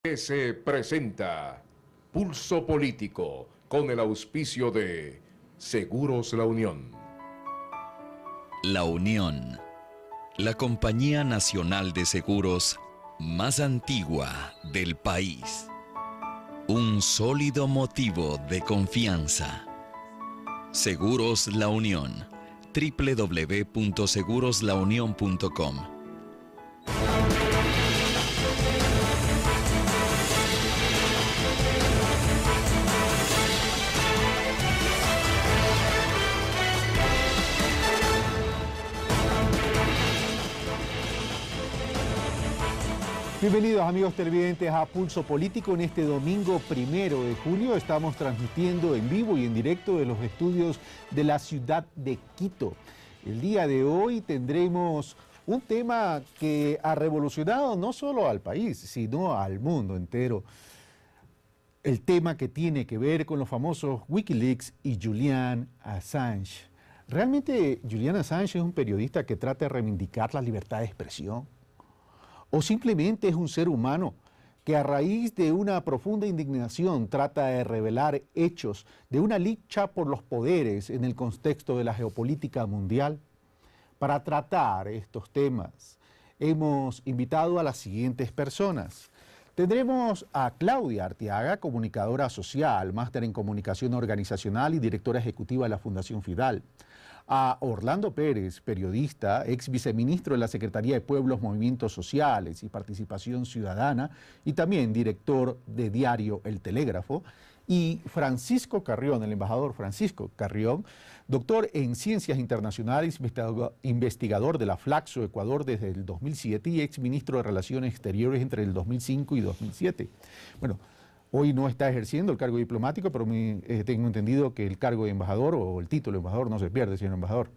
Se presenta Pulso Político con el auspicio de Seguros La Unión. La Unión, la compañía nacional de seguros más antigua del país. Un sólido motivo de confianza. Seguros La Unión. www.seguroslaunion.com. Bienvenidos amigos televidentes a Pulso Político. En este domingo 1 de julio estamos transmitiendo en vivo y en directo de los estudios de la ciudad de Quito. El día de hoy tendremos un tema que ha revolucionado no solo al país, sino al mundo entero. El tema que tiene que ver con los famosos Wikileaks y Julian Assange. ¿Realmente Julian Assange es un periodista que trata de reivindicar la libertad de expresión? ¿O simplemente es un ser humano que a raíz de una profunda indignación trata de revelar hechos de una lucha por los poderes en el contexto de la geopolítica mundial? Para tratar estos temas hemos invitado a las siguientes personas. Tendremos a Claudia Arteaga, comunicadora social, máster en comunicación organizacional y directora ejecutiva de la Fundación Fidal. A Orlando Pérez, periodista, ex viceministro de la Secretaría de Pueblos, Movimientos Sociales y Participación Ciudadana y también director de diario El Telégrafo. Y Francisco Carrión, el embajador Francisco Carrión, doctor en Ciencias Internacionales, investigador de la Flaxo Ecuador desde el 2007 y ex ministro de Relaciones Exteriores entre el 2005 y 2007. Bueno, hoy no está ejerciendo el cargo diplomático, pero tengo entendido que el cargo de embajador o el título de embajador no se pierde, señor embajador.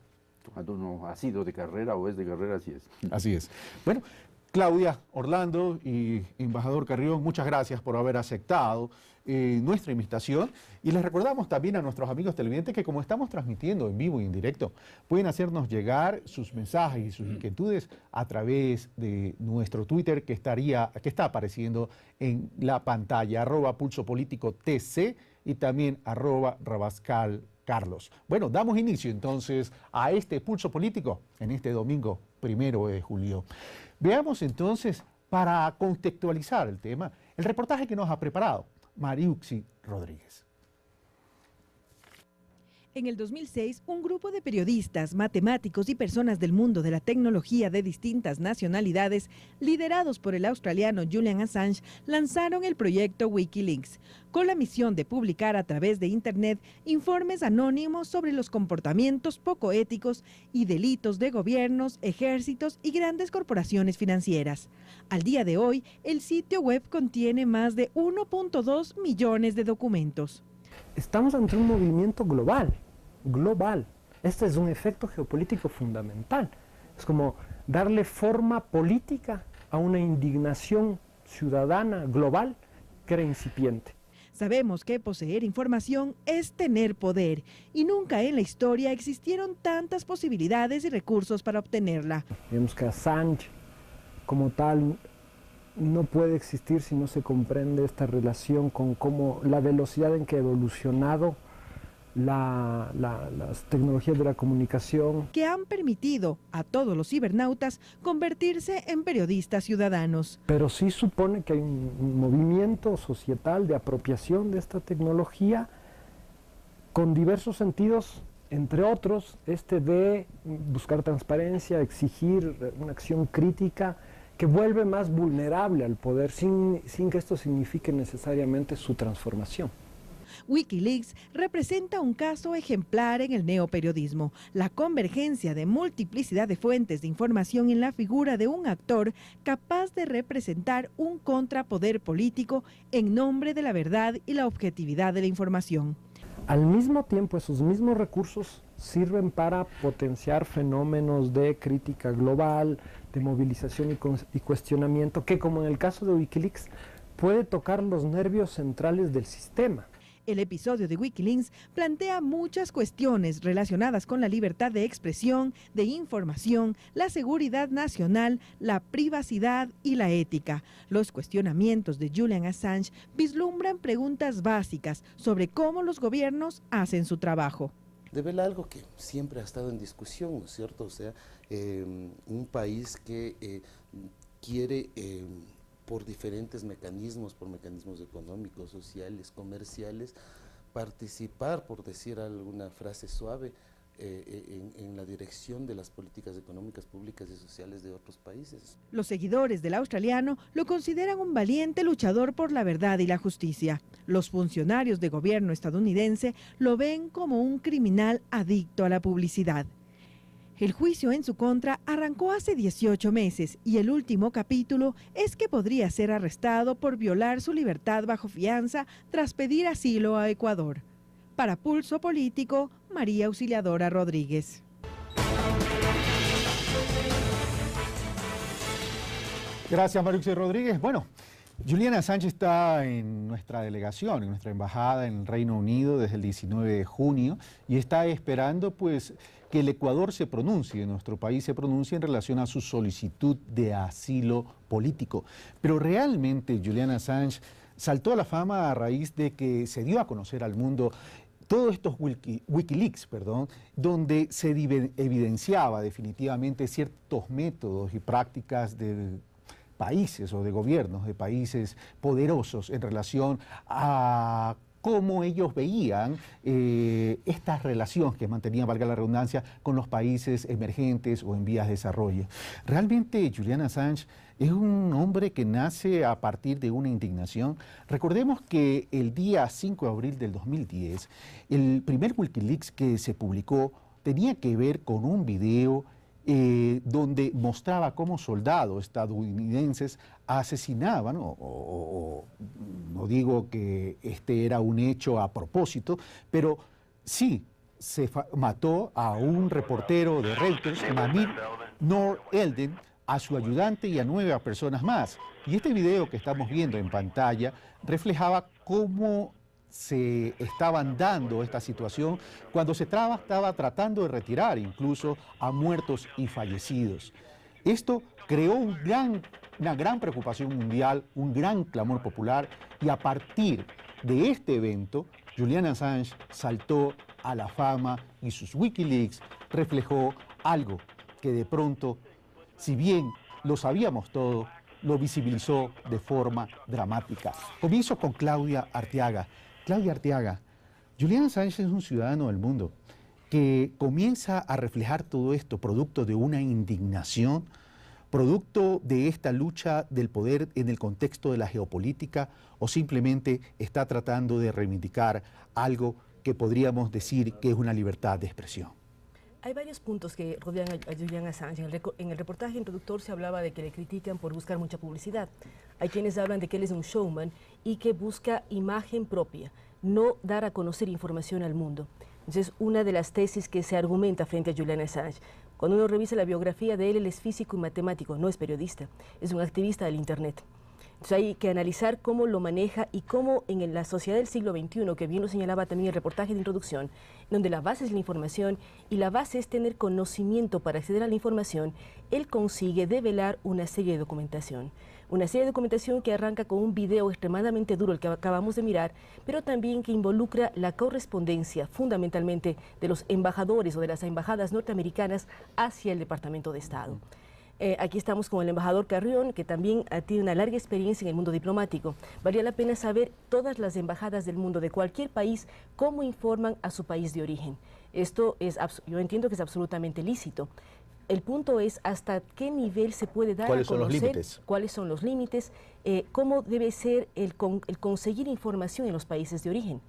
Cuando uno ha sido de carrera o es de carrera, así es. Así es. Bueno, Claudia, Orlando y embajador Carrión, muchas gracias por haber aceptado nuestra invitación. Y les recordamos también a nuestros amigos televidentes que como estamos transmitiendo en vivo y en directo, pueden hacernos llegar sus mensajes y sus inquietudes a través de nuestro Twitter que está apareciendo en la pantalla, @pulsopolítico.tc y también @rabascalcarlos. Bueno, damos inicio entonces a este Pulso Político en este domingo 1 de julio. Veamos entonces, para contextualizar el tema, el reportaje que nos ha preparado Mariuxi Rodríguez. En el 2006, un grupo de periodistas, matemáticos y personas del mundo de la tecnología de distintas nacionalidades, liderados por el australiano Julian Assange, lanzaron el proyecto Wikileaks, con la misión de publicar a través de Internet informes anónimos sobre los comportamientos poco éticos y delitos de gobiernos, ejércitos y grandes corporaciones financieras. Al día de hoy, el sitio web contiene más de 1.2 millones de documentos. Estamos ante un movimiento global. Este es un efecto geopolítico fundamental. Es como darle forma política a una indignación ciudadana global que era incipiente. Sabemos que poseer información es tener poder y nunca en la historia existieron tantas posibilidades y recursos para obtenerla. Vemos que Assange como tal no puede existir si no se comprende esta relación con cómo la velocidad en que ha evolucionado las tecnologías de la comunicación. Que han permitido a todos los cibernautas convertirse en periodistas ciudadanos. Pero sí supone que hay un movimiento societal de apropiación de esta tecnología con diversos sentidos, entre otros este de buscar transparencia, exigir una acción crítica, que vuelve más vulnerable al poder sin que esto signifique necesariamente su transformación. Wikileaks representa un caso ejemplar en el neoperiodismo, la convergencia de multiplicidad de fuentes de información en la figura de un actor capaz de representar un contrapoder político en nombre de la verdad y la objetividad de la información. Al mismo tiempo, esos mismos recursos sirven para potenciar fenómenos de crítica global, de movilización y cuestionamiento, que como en el caso de Wikileaks, puede tocar los nervios centrales del sistema. El episodio de Wikileaks plantea muchas cuestiones relacionadas con la libertad de expresión, de información, la seguridad nacional, la privacidad y la ética. Los cuestionamientos de Julian Assange vislumbran preguntas básicas sobre cómo los gobiernos hacen su trabajo. Devela algo que siempre ha estado en discusión, ¿no es cierto? O sea, un país que quiere, por diferentes mecanismos, por mecanismos económicos, sociales, comerciales, participar, por decir alguna frase suave, en la dirección de las políticas económicas, públicas y sociales de otros países. Los seguidores del australiano lo consideran un valiente luchador por la verdad y la justicia. Los funcionarios de gobierno estadounidense lo ven como un criminal adicto a la publicidad. El juicio en su contra arrancó hace 18 meses y el último capítulo es que podría ser arrestado por violar su libertad bajo fianza tras pedir asilo a Ecuador. Para Pulso Político, María Auxiliadora Rodríguez. Gracias, María Auxiliadora Rodríguez. Bueno, Julian Assange está en nuestra delegación, en nuestra embajada en el Reino Unido desde el 19 de junio y está esperando pues que el Ecuador se pronuncie, nuestro país se pronuncie en relación a su solicitud de asilo político. Pero realmente Julian Assange saltó a la fama a raíz de que se dio a conocer al mundo todos estos Wikileaks, donde se evidenciaba definitivamente ciertos métodos y prácticas de países o de gobiernos de países poderosos en relación a cómo ellos veían estas relaciones que mantenían, valga la redundancia, con los países emergentes o en vías de desarrollo. Realmente Julian Assange es un hombre que nace a partir de una indignación. Recordemos que el día 5 de abril del 2010, el primer Wikileaks que se publicó tenía que ver con un video donde mostraba cómo soldados estadounidenses asesinaban, no digo que este era un hecho a propósito, pero sí se mató a un reportero de Reuters, Namir Noor-Elden, a su ayudante y a 9 personas más. Y este video que estamos viendo en pantalla reflejaba cómo se estaban dando esta situación cuando se estaba tratando de retirar incluso a muertos y fallecidos. Esto creó una gran preocupación mundial, un gran clamor popular y a partir de este evento, Julian Assange saltó a la fama y sus Wikileaks reflejó algo que de pronto, si bien lo sabíamos todo, lo visibilizó de forma dramática. Comienzo con Claudia Arteaga. Claudia Arteaga, Julian Assange es un ciudadano del mundo que comienza a reflejar todo esto, producto de una indignación, producto de esta lucha del poder en el contexto de la geopolítica, o simplemente está tratando de reivindicar algo que podríamos decir que es una libertad de expresión. Hay varios puntos que rodean a Julian Assange. En el reportaje introductor se hablaba de que le critican por buscar mucha publicidad. Hay quienes hablan de que él es un showman y que busca imagen propia, no dar a conocer información al mundo. Entonces, una de las tesis que se argumenta frente a Julian Assange, cuando uno revisa la biografía de él, él es físico y matemático, no es periodista, es un activista del Internet. Entonces hay que analizar cómo lo maneja y cómo en la sociedad del siglo XXI, que bien lo señalaba también el reportaje de introducción, donde la base es la información y la base es tener conocimiento para acceder a la información, él consigue develar una serie de documentación. Una serie de documentación que arranca con un video extremadamente duro, el que acabamos de mirar, pero también que involucra la correspondencia fundamentalmente de los embajadores o de las embajadas norteamericanas hacia el Departamento de Estado. Aquí estamos con el embajador Carrión, que también tiene una larga experiencia en el mundo diplomático. Valía la pena saber todas las embajadas del mundo, de cualquier país, cómo informan a su país de origen. Esto es, yo entiendo que es absolutamente lícito. El punto es hasta qué nivel se puede dar a conocer, cuáles son los límites, cómo debe ser el conseguir información en los países de origen,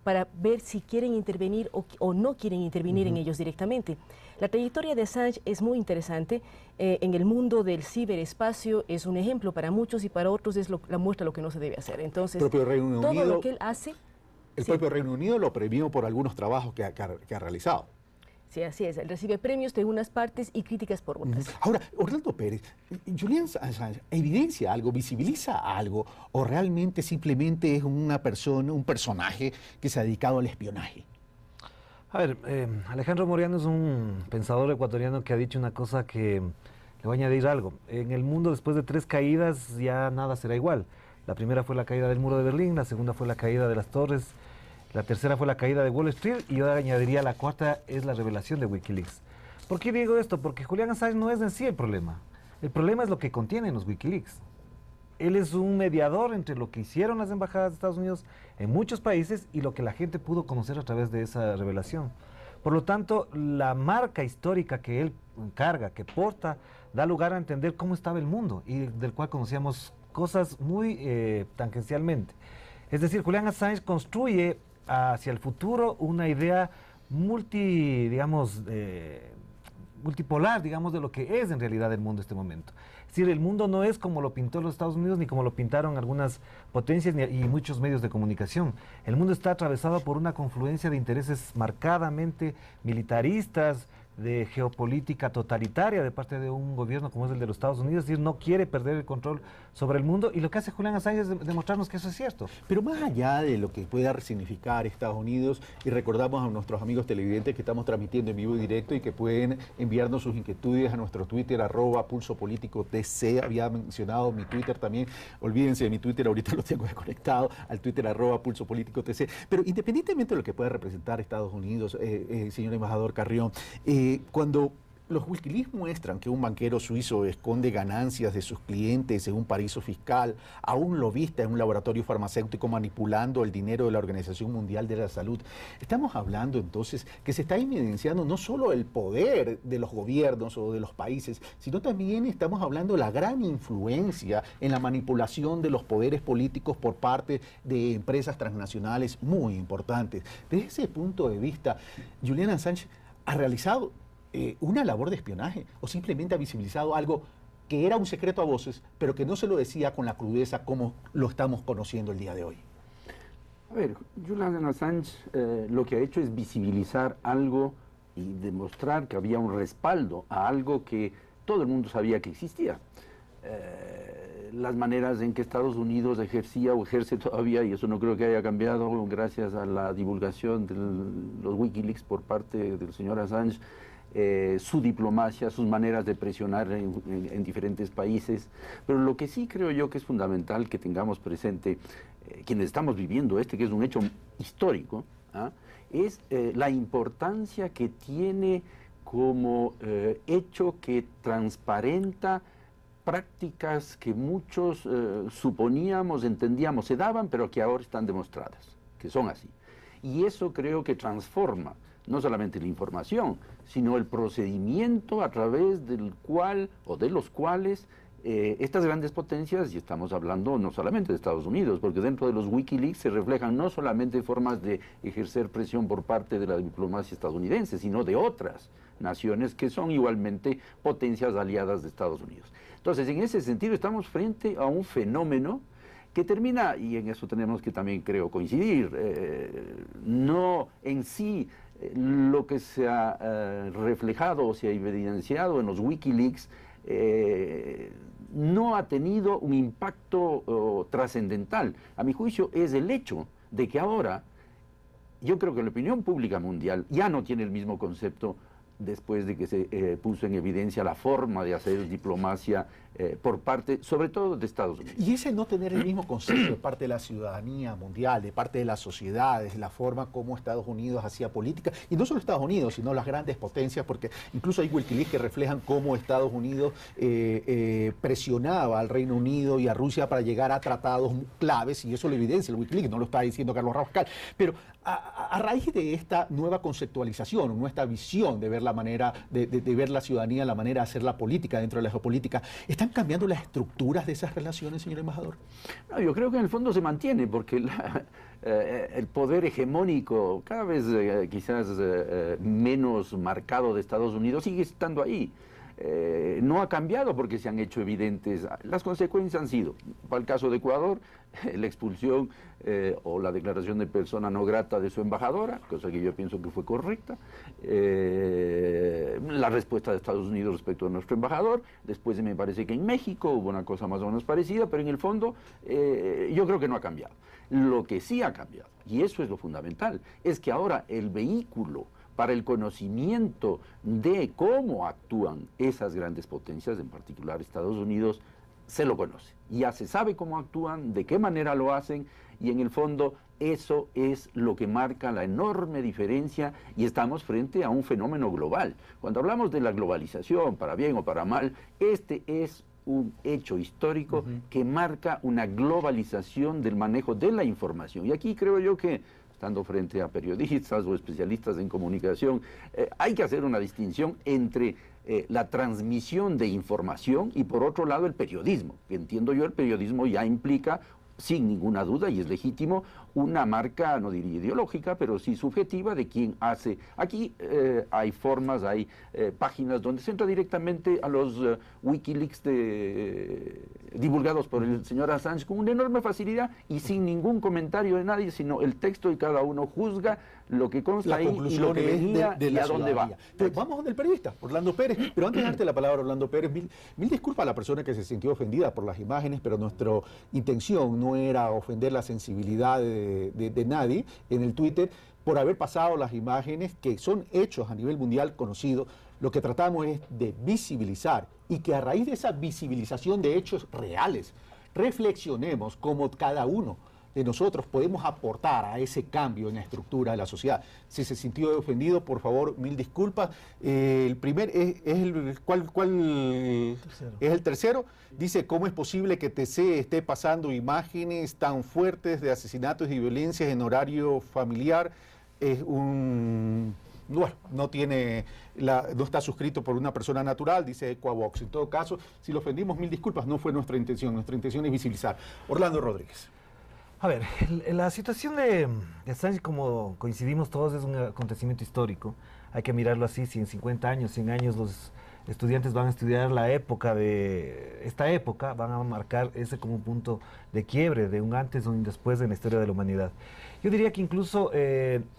para ver si quieren intervenir o no quieren intervenir en ellos directamente. La trayectoria de Assange es muy interesante. En el mundo del ciberespacio es un ejemplo para muchos y para otros es la muestra de lo que no se debe hacer. Entonces, propio Reino todo Unido, lo que él hace... El propio Reino Unido lo premió por algunos trabajos que ha realizado. Sí, así es. Él recibe premios de unas partes y críticas por otras. Ahora, Orlando Pérez, Julian Assange evidencia algo, visibiliza algo, o realmente simplemente es una persona, un personaje que se ha dedicado al espionaje. A ver, Alejandro Moriano es un pensador ecuatoriano que ha dicho una cosa que le voy a añadir algo. En el mundo, después de 3 caídas, ya nada será igual. La primera fue la caída del muro de Berlín, la segunda fue la caída de las torres, la tercera fue la caída de Wall Street y yo añadiría la cuarta es la revelación de Wikileaks. ¿Por qué digo esto? Porque Julian Assange no es en sí el problema. El problema es lo que contienen los Wikileaks. Él es un mediador entre lo que hicieron las embajadas de Estados Unidos en muchos países y lo que la gente pudo conocer a través de esa revelación. Por lo tanto, la marca histórica que él carga, que porta, da lugar a entender cómo estaba el mundo y del cual conocíamos cosas muy tangencialmente. Es decir, Julian Assange construye hacia el futuro una idea multipolar, digamos, de lo que es en realidad el mundo en este momento. Es decir, el mundo no es como lo pintó los Estados Unidos ni como lo pintaron algunas potencias y muchos medios de comunicación. El mundo está atravesado por una confluencia de intereses marcadamente militaristas, de geopolítica totalitaria de parte de un gobierno como es el de los Estados Unidos, es decir, no quiere perder el control sobre el mundo, y lo que hace Julian Assange es demostrarnos que eso es cierto. Pero más allá de lo que pueda significar Estados Unidos, y recordamos a nuestros amigos televidentes que estamos transmitiendo en vivo y directo y que pueden enviarnos sus inquietudes a nuestro Twitter, @pulsopoliticotc, había mencionado mi Twitter también, olvídense de mi Twitter, ahorita lo tengo desconectado, al Twitter @pulsopoliticotc, pero independientemente de lo que pueda representar Estados Unidos, señor embajador Carrión, cuando los Wikileaks muestran que un banquero suizo esconde ganancias de sus clientes en un paraíso fiscal, a un lobista en un laboratorio farmacéutico manipulando el dinero de la Organización Mundial de la Salud, estamos hablando entonces que se está evidenciando no solo el poder de los gobiernos o de los países, sino también estamos hablando de la gran influencia en la manipulación de los poderes políticos por parte de empresas transnacionales muy importantes. Desde ese punto de vista, Julian Assange ha realizado una labor de espionaje o simplemente ha visibilizado algo que era un secreto a voces, pero que no se lo decía con la crudeza como lo estamos conociendo el día de hoy. A ver, Julian Assange lo que ha hecho es visibilizar algo y demostrar que había un respaldo a algo que todo el mundo sabía que existía. Las maneras en que Estados Unidos ejercía o ejerce todavía, y eso no creo que haya cambiado gracias a la divulgación de los Wikileaks por parte del señor Assange, su diplomacia, sus maneras de presionar en diferentes países. Pero lo que sí creo yo que es fundamental que tengamos presente, quienes estamos viviendo que es un hecho histórico, es la importancia que tiene como hecho que transparenta prácticas que muchos suponíamos, entendíamos, se daban, pero que ahora están demostradas, que son así. Y eso creo que transforma no solamente la información, sino el procedimiento a través del cual o de los cuales estas grandes potencias, y estamos hablando no solamente de Estados Unidos, porque dentro de los Wikileaks se reflejan no solamente formas de ejercer presión por parte de la diplomacia estadounidense, sino de otras naciones que son igualmente potencias aliadas de Estados Unidos. Entonces, en ese sentido, estamos frente a un fenómeno que termina, y en eso tenemos que también, creo, coincidir, no en sí lo que se ha reflejado o se ha evidenciado en los Wikileaks no ha tenido un impacto trascendental. A mi juicio, es el hecho de que ahora, yo creo que la opinión pública mundial ya no tiene el mismo concepto después de que se puso en evidencia la forma de hacer diplomacia por parte, sobre todo, de Estados Unidos. Y ese no tener el mismo concepto de parte de la ciudadanía mundial, de parte de las sociedades, la forma como Estados Unidos hacía política, y no solo Estados Unidos, sino las grandes potencias, porque incluso hay Wikileaks que reflejan cómo Estados Unidos presionaba al Reino Unido y a Rusia para llegar a tratados claves, y eso lo evidencia el Wikileaks, no lo está diciendo Carlos Rabascal. Pero a raíz de esta nueva conceptualización, nuestra visión de ver la manera, de ver la ciudadanía, la manera de hacer la política dentro de la geopolítica, ¿están cambiando las estructuras de esas relaciones, señor embajador? No, yo creo que en el fondo se mantiene, porque el poder hegemónico, cada vez quizás menos marcado de Estados Unidos, sigue estando ahí. no ha cambiado porque se han hecho evidentes. Las consecuencias han sido, para el caso de Ecuador, la expulsión o la declaración de persona no grata de su embajadora, cosa que yo pienso que fue correcta, la respuesta de Estados Unidos respecto a nuestro embajador, después me parece que en México hubo una cosa más o menos parecida, pero en el fondo yo creo que no ha cambiado. Lo que sí ha cambiado, y eso es lo fundamental, es que ahora el vehículo para el conocimiento de cómo actúan esas grandes potencias, en particular Estados Unidos, se lo conoce. Ya se sabe cómo actúan, de qué manera lo hacen, y en el fondo eso es lo que marca la enorme diferencia, y estamos frente a un fenómeno global. Cuando hablamos de la globalización, para bien o para mal, este es un hecho histórico que marca una globalización del manejo de la información. Y aquí creo yo que, estando frente a periodistas o especialistas en comunicación, hay que hacer una distinción entre la transmisión de información y, por otro lado, el periodismo. Entiendo yo, el periodismo ya implica, sin ninguna duda, y es legítimo, una marca, no diría ideológica, pero sí subjetiva de quien hace. Aquí hay formas, hay páginas donde se entra directamente a los Wikileaks divulgados por el señor Assange con una enorme facilidad y sin ningún comentario de nadie, sino el texto, y cada uno juzga lo que consta ahí y lo que venía y a dónde va. Pero vamos con el periodista, Orlando Pérez. Pero antes de darte la palabra, Orlando Pérez, mil disculpas a la persona que se sintió ofendida por las imágenes, pero nuestra intención no era ofender la sensibilidad de nadie en el Twitter por haber pasado las imágenes que son hechos a nivel mundial conocidos. Lo que tratamos es de visibilizar, y que a raíz de esa visibilización de hechos reales, reflexionemos cómo cada uno de nosotros podemos aportar a ese cambio en la estructura de la sociedad. Si se sintió ofendido, por favor, mil disculpas. El primer es el tercero. Dice, ¿cómo es posible que TC esté pasando imágenes tan fuertes de asesinatos y violencias en horario familiar? Es un... Bueno, no está suscrito por una persona natural, dice Equavox. En todo caso, si lo ofendimos, mil disculpas, no fue nuestra intención. Nuestra intención es visibilizar. Orlando Rodríguez. A ver, la situación de Assange, como coincidimos todos, es un acontecimiento histórico. Hay que mirarlo así. Si en 50 años, 100 años los estudiantes van a estudiar esta época, van a marcar ese como un punto de quiebre, de un antes o un después en la historia de la humanidad. Yo diría que incluso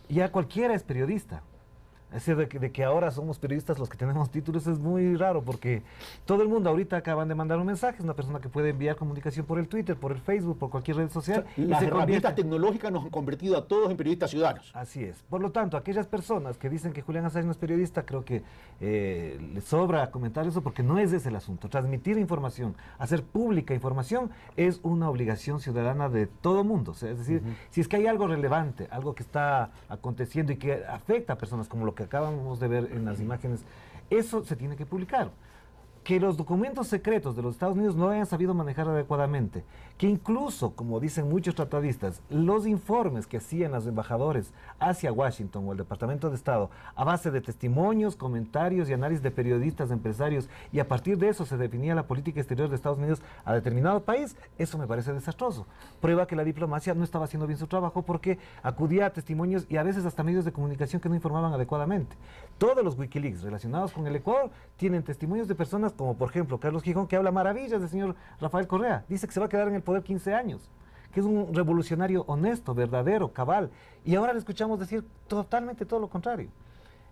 ya cualquiera es periodista. Es decir, de que ahora somos periodistas los que tenemos títulos es muy raro, porque todo el mundo ahorita acaban de mandar un mensaje, es una persona que puede enviar comunicación por el Twitter, por el Facebook, por cualquier red social. O sea, las herramientas tecnológicas nos han convertido a todos en periodistas ciudadanos. Así es. Por lo tanto, aquellas personas que dicen que Julián Assange no es periodista, creo que les sobra comentar eso, porque no es ese el asunto. Transmitir información, hacer pública información, es una obligación ciudadana de todo mundo. O sea, es decir, si es que hay algo relevante, algo que está aconteciendo y que afecta a personas, como lo que acabamos de ver en las imágenes, eso se tiene que publicar. Que los documentos secretos de los Estados Unidos no hayan sabido manejar adecuadamente, que incluso, como dicen muchos tratadistas, los informes que hacían los embajadores hacia Washington o el Departamento de Estado, a base de testimonios, comentarios y análisis de periodistas, empresarios, y a partir de eso se definía la política exterior de Estados Unidos a determinado país, eso me parece desastroso. Prueba que la diplomacia no estaba haciendo bien su trabajo, porque acudía a testimonios y a veces hasta medios de comunicación que no informaban adecuadamente. Todos los Wikileaks relacionados con el Ecuador tienen testimonios de personas como, por ejemplo, Carlos Gijón, que habla maravillas del señor Rafael Correa. Dice que se va a quedar en el poder 15 años, que es un revolucionario honesto, verdadero, cabal. Y ahora le escuchamos decir totalmente todo lo contrario.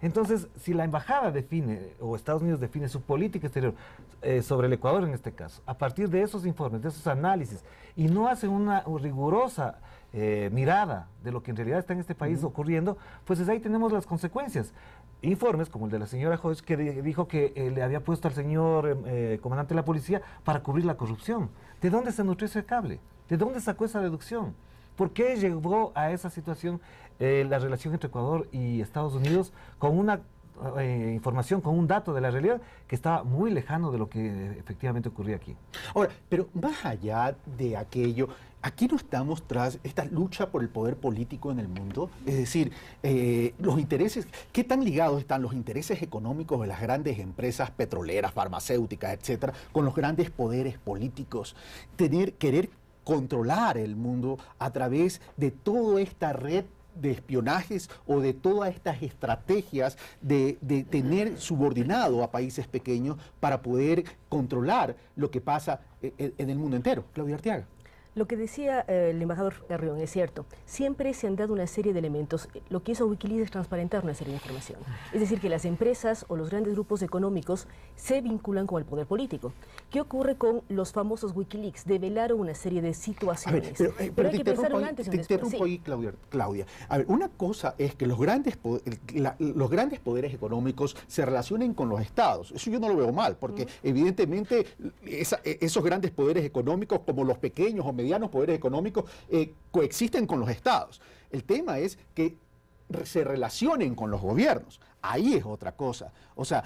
Entonces, si la embajada define, o Estados Unidos define su política exterior sobre el Ecuador en este caso, a partir de esos informes, de esos análisis, y no hace una rigurosa mirada de lo que en realidad está en este país ocurriendo, pues desde ahí tenemos las consecuencias. Informes como el de la señora Hodge, que dijo que le había puesto al señor comandante de la policía para cubrir la corrupción. ¿De dónde se nutrió ese cable? ¿De dónde sacó esa deducción? ¿Por qué llegó a esa situación la relación entre Ecuador y Estados Unidos con una información, con un dato de la realidad que estaba muy lejano de lo que efectivamente ocurría aquí? Ahora, pero más allá de aquello, aquí no estamos tras esta lucha por el poder político en el mundo. Es decir, los intereses, ¿qué tan ligados están los intereses económicos de las grandes empresas petroleras, farmacéuticas, etcétera, con los grandes poderes políticos? Querer controlar el mundo a través de toda esta red de espionajes o de todas estas estrategias de tener subordinado a países pequeños para poder controlar lo que pasa en el mundo entero. Claudia Arteaga. Lo que decía el embajador Carrión es cierto. Siempre se han dado una serie de elementos. Lo que hizo Wikileaks es transparentar una serie de información. Es decir, que las empresas o los grandes grupos económicos se vinculan con el poder político. ¿Qué ocurre con los famosos Wikileaks? Develaron una serie de situaciones. Pero hay que pensar un antes y un después. Te interrumpo ahí, Claudia. A ver, una cosa es que los grandes poderes económicos se relacionen con los estados. Eso yo no lo veo mal, porque evidentemente esos grandes poderes económicos, como los pequeños o medianos poderes económicos, coexisten con los estados. El tema es que se relacionen con los gobiernos. Ahí es otra cosa. O sea,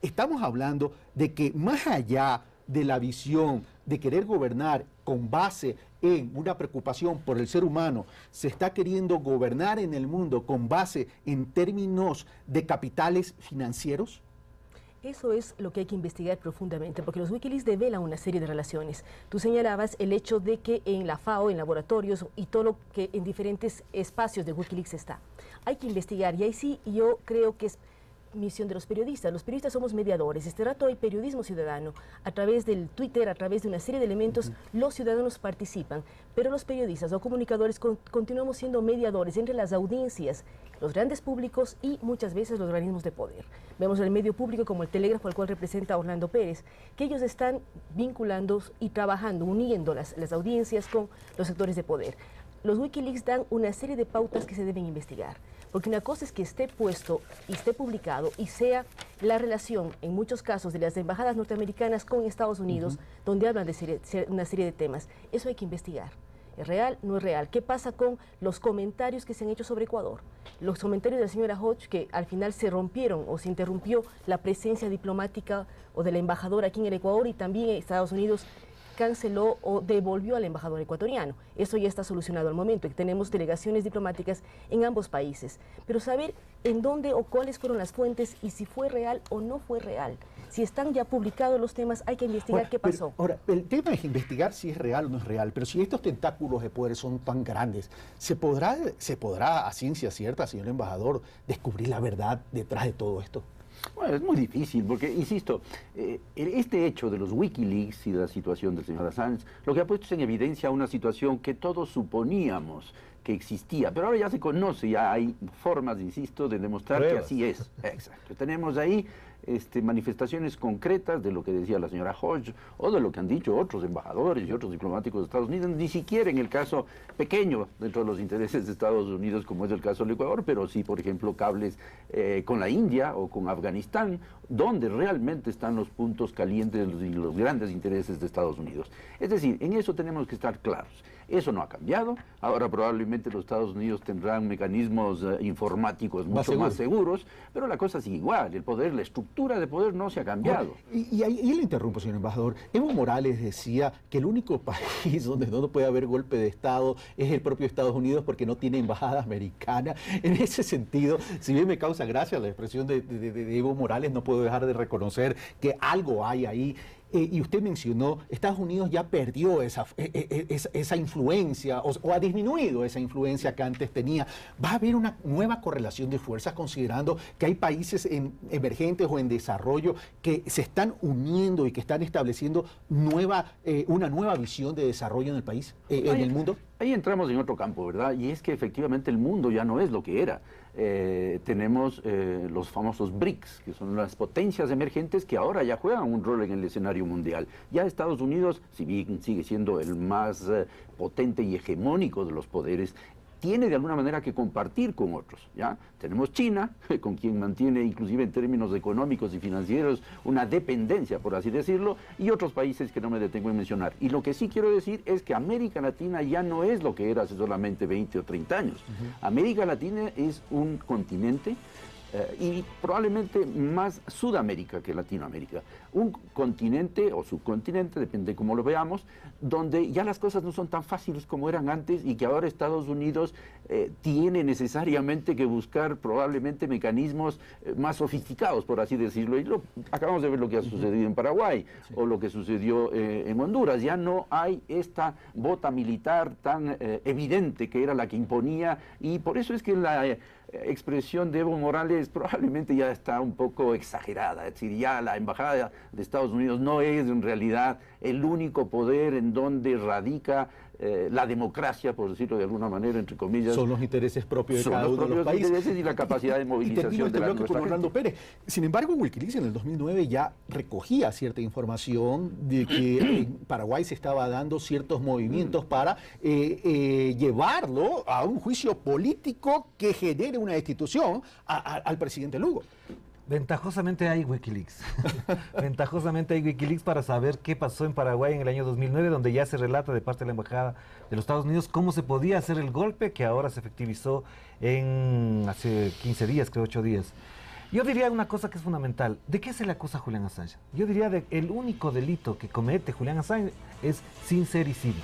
estamos hablando de que más allá de la visión de querer gobernar con base en una preocupación por el ser humano, se está queriendo gobernar en el mundo con base en términos de capitales financieros. Eso es lo que hay que investigar profundamente, porque los Wikileaks develan una serie de relaciones. Tú señalabas el hecho de que en la FAO, en laboratorios y todo lo que en diferentes espacios de Wikileaks está. Hay que investigar, y ahí sí yo creo que es misión de los periodistas. Los periodistas somos mediadores. Este rato hay periodismo ciudadano. A través del Twitter, a través de una serie de elementos, los ciudadanos participan. Pero los periodistas o comunicadores continuamos siendo mediadores entre las audiencias, los grandes públicos y muchas veces los organismos de poder. Vemos el medio público como el Telégrafo, al cual representa Orlando Pérez, que ellos están vinculando y trabajando, uniendo las audiencias con los sectores de poder. Los Wikileaks dan una serie de pautas que se deben investigar. Porque una cosa es que esté puesto y esté publicado y sea la relación, en muchos casos, de las embajadas norteamericanas con Estados Unidos, donde hablan de una serie de temas. Eso hay que investigar. ¿Es real? ¿No es real? ¿Qué pasa con los comentarios que se han hecho sobre Ecuador? Los comentarios de la señora Hodge, que al final se rompieron o se interrumpió la presencia diplomática o de la embajadora aquí en el Ecuador, y también Estados Unidos canceló o devolvió al embajador ecuatoriano. Eso ya está solucionado al momento, y tenemos delegaciones diplomáticas en ambos países. Pero saber en dónde o cuáles fueron las fuentes y si fue real o no fue real. Si están ya publicados los temas, hay que investigar qué pasó. Ahora, el tema es investigar si es real o no es real, pero si estos tentáculos de poder son tan grandes, ¿se podrá a ciencia cierta, señor embajador, descubrir la verdad detrás de todo esto? Bueno, es muy difícil porque, insisto, este hecho de los Wikileaks y de la situación del señor Assange, lo que ha puesto en evidencia una situación que todos suponíamos que existía, pero ahora ya se conoce, ya hay formas, insisto, de demostrar que así es. Exacto. Tenemos ahí manifestaciones concretas de lo que decía la señora Hodge o de lo que han dicho otros embajadores y otros diplomáticos de Estados Unidos, ni siquiera en el caso pequeño dentro de los intereses de Estados Unidos, como es el caso del Ecuador, pero sí, por ejemplo, cables con la India o con Afganistán, donde realmente están los puntos calientes y los grandes intereses de Estados Unidos. Es decir, en eso tenemos que estar claros. Eso no ha cambiado. Ahora probablemente los Estados Unidos tendrán mecanismos informáticos mucho más seguros, pero la cosa sigue igual. El poder, la estructura de poder no se ha cambiado. Y ahí le interrumpo, señor embajador. Evo Morales decía que el único país donde no puede haber golpe de Estado es el propio Estados Unidos, porque no tiene embajada americana. En ese sentido, si bien me causa gracia la expresión de Evo Morales, no puedo dejar de reconocer que algo hay ahí. Y usted mencionó, Estados Unidos ya perdió esa influencia o ha disminuido esa influencia que antes tenía. ¿Va a haber una nueva correlación de fuerzas, considerando que hay países emergentes o en desarrollo que se están uniendo y que están estableciendo una nueva visión de desarrollo en el país, en el mundo? Ahí entramos en otro campo, ¿verdad? Y es que efectivamente el mundo ya no es lo que era. Tenemos los famosos BRICS, que son las potencias emergentes que ahora ya juegan un rol en el escenario mundial. Ya Estados Unidos, si bien sigue siendo el más potente y hegemónico de los poderes, tiene de alguna manera que compartir con otros, ¿ya? Tenemos China, con quien mantiene, inclusive en términos económicos y financieros, una dependencia, por así decirlo, y otros países que no me detengo en mencionar. Y lo que sí quiero decir es que América Latina ya no es lo que era hace solamente 20 o 30 años. América Latina es un continente y probablemente más Sudamérica que Latinoamérica. Un continente o subcontinente, depende de cómo lo veamos, donde ya las cosas no son tan fáciles como eran antes y que ahora Estados Unidos tiene necesariamente que buscar probablemente mecanismos más sofisticados, por así decirlo. Y acabamos de ver lo que ha sucedido en Paraguay o lo que sucedió en Honduras. Ya no hay esta bota militar tan evidente que era la que imponía, y por eso es que la expresión de Evo Morales probablemente ya está un poco exagerada. Es decir, ya la embajada de Estados Unidos no es en realidad el único poder en donde radica la democracia, por decirlo de alguna manera, entre comillas. Son los intereses propios de cada uno de los países. Intereses y la capacidad de movilización de bloque con Orlando Pérez. Sin embargo, Wikileaks en el 2009 ya recogía cierta información de que en Paraguay se estaba dando ciertos movimientos para llevarlo a un juicio político que genere una destitución al presidente Lugo. Ventajosamente hay Wikileaks. Ventajosamente hay Wikileaks para saber qué pasó en Paraguay en el año 2009, donde ya se relata de parte de la Embajada de los Estados Unidos cómo se podía hacer el golpe que ahora se efectivizó hace 15 días, creo 8 días. Yo diría una cosa que es fundamental. ¿De qué se le acusa a Julian Assange? Yo diría que el único delito que comete Julian Assange es sincericidio.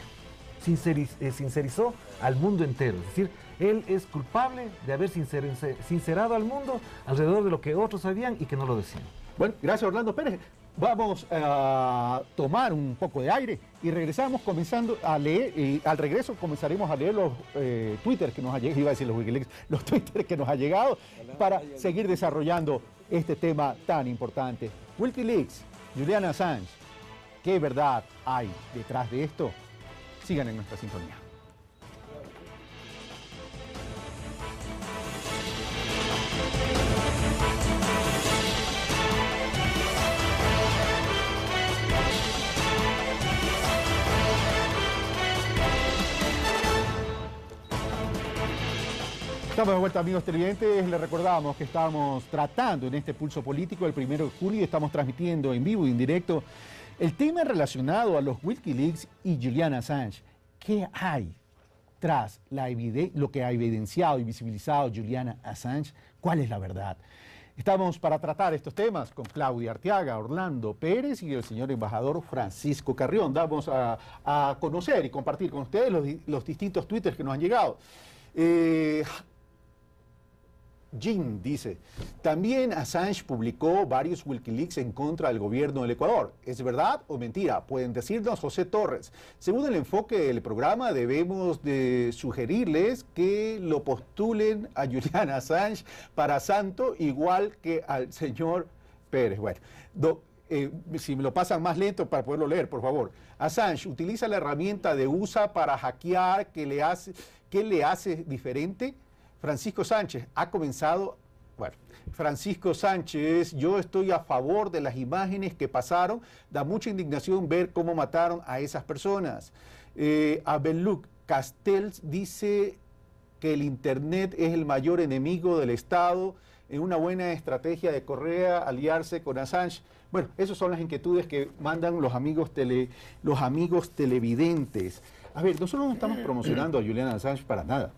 Sincerizó al mundo entero. Es decir, él es culpable de haber sincerado al mundo alrededor de lo que otros sabían y que no lo decían. Bueno, gracias Orlando Pérez. Vamos a tomar un poco de aire y regresamos comenzando a leer, y al regreso comenzaremos a leer los Twitter que nos ha llegado, iba a decir los Wikileaks, los Twitter que nos ha llegado para seguir desarrollando este tema tan importante. Wikileaks, Julian Assange, ¿qué verdad hay detrás de esto? Sigan en nuestra sintonía. Estamos de vuelta, amigos televidentes. Les recordamos que estamos tratando en este pulso político el 1 de julio. Estamos transmitiendo en vivo y en directo el tema relacionado a los Wikileaks y Julian Assange. ¿Qué hay tras lo que ha evidenciado y visibilizado Julian Assange? ¿Cuál es la verdad? Estamos para tratar estos temas con Claudia Arteaga, Orlando Pérez y el señor embajador Francisco Carrión. Vamos a conocer y compartir con ustedes los distintos twitters que nos han llegado. Jim dice, también Assange publicó varios Wikileaks en contra del gobierno del Ecuador. ¿Es verdad o mentira? Pueden decirnos José Torres. Según el enfoque del programa, debemos de sugerirles que lo postulen a Julian Assange para santo, igual que al señor Pérez. Bueno, si me lo pasan más lento para poderlo leer, por favor. Assange utiliza la herramienta de USA para hackear. ¿Qué le hace diferente? Francisco Sánchez ha comenzado, bueno, Francisco Sánchez, yo estoy a favor de las imágenes que pasaron, da mucha indignación ver cómo mataron a esas personas. Abelluc Castells dice que el Internet es el mayor enemigo del Estado, en una buena estrategia de Correa aliarse con Assange. Bueno, esas son las inquietudes que mandan los amigos televidentes. A ver, nosotros no estamos promocionando a Julian Assange para nada.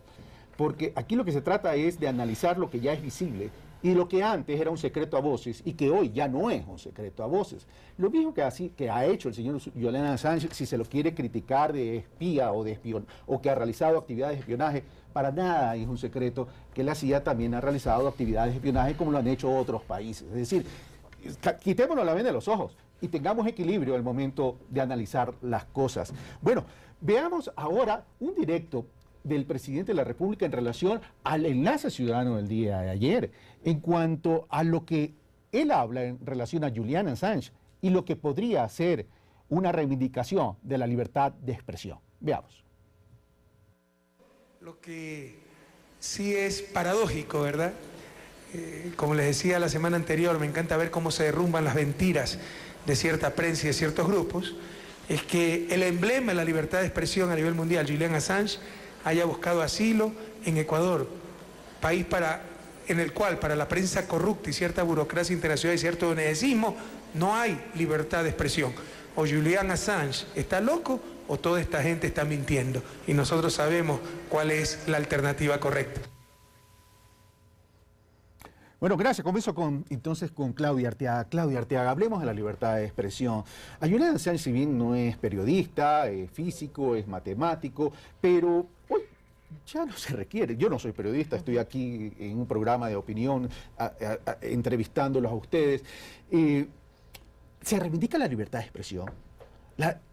Porque aquí lo que se trata es de analizar lo que ya es visible y lo que antes era un secreto a voces y que hoy ya no es un secreto a voces. Lo mismo que ha hecho el señor Julian Assange, si se lo quiere criticar de espía o de espión, o que ha realizado actividades de espionaje, para nada es un secreto que la CIA también ha realizado actividades de espionaje como lo han hecho otros países. Es decir, quitémonos la venda de los ojos y tengamos equilibrio al momento de analizar las cosas. Bueno, veamos ahora un directo del presidente de la República en relación al enlace ciudadano del día de ayer, en cuanto a lo que él habla en relación a Julian Assange y lo que podría ser una reivindicación de la libertad de expresión. Veamos. Lo que sí es paradójico, ¿verdad? Como les decía la semana anterior, me encanta ver cómo se derrumban las mentiras de cierta prensa y de ciertos grupos, es que el emblema de la libertad de expresión a nivel mundial, Julian Assange, haya buscado asilo en Ecuador, país en el cual para la prensa corrupta y cierta burocracia internacional y cierto nenecismo no hay libertad de expresión. O Julian Assange está loco o toda esta gente está mintiendo y nosotros sabemos cuál es la alternativa correcta. Bueno, gracias. Comienzo entonces con Claudia Arteaga. Claudia Arteaga, hablemos de la libertad de expresión. A Julian Assange, si bien no es periodista, es físico, es matemático, pero hoy ya no se requiere. Yo no soy periodista, estoy aquí en un programa de opinión entrevistándolos a ustedes. ¿Se reivindica la libertad de expresión?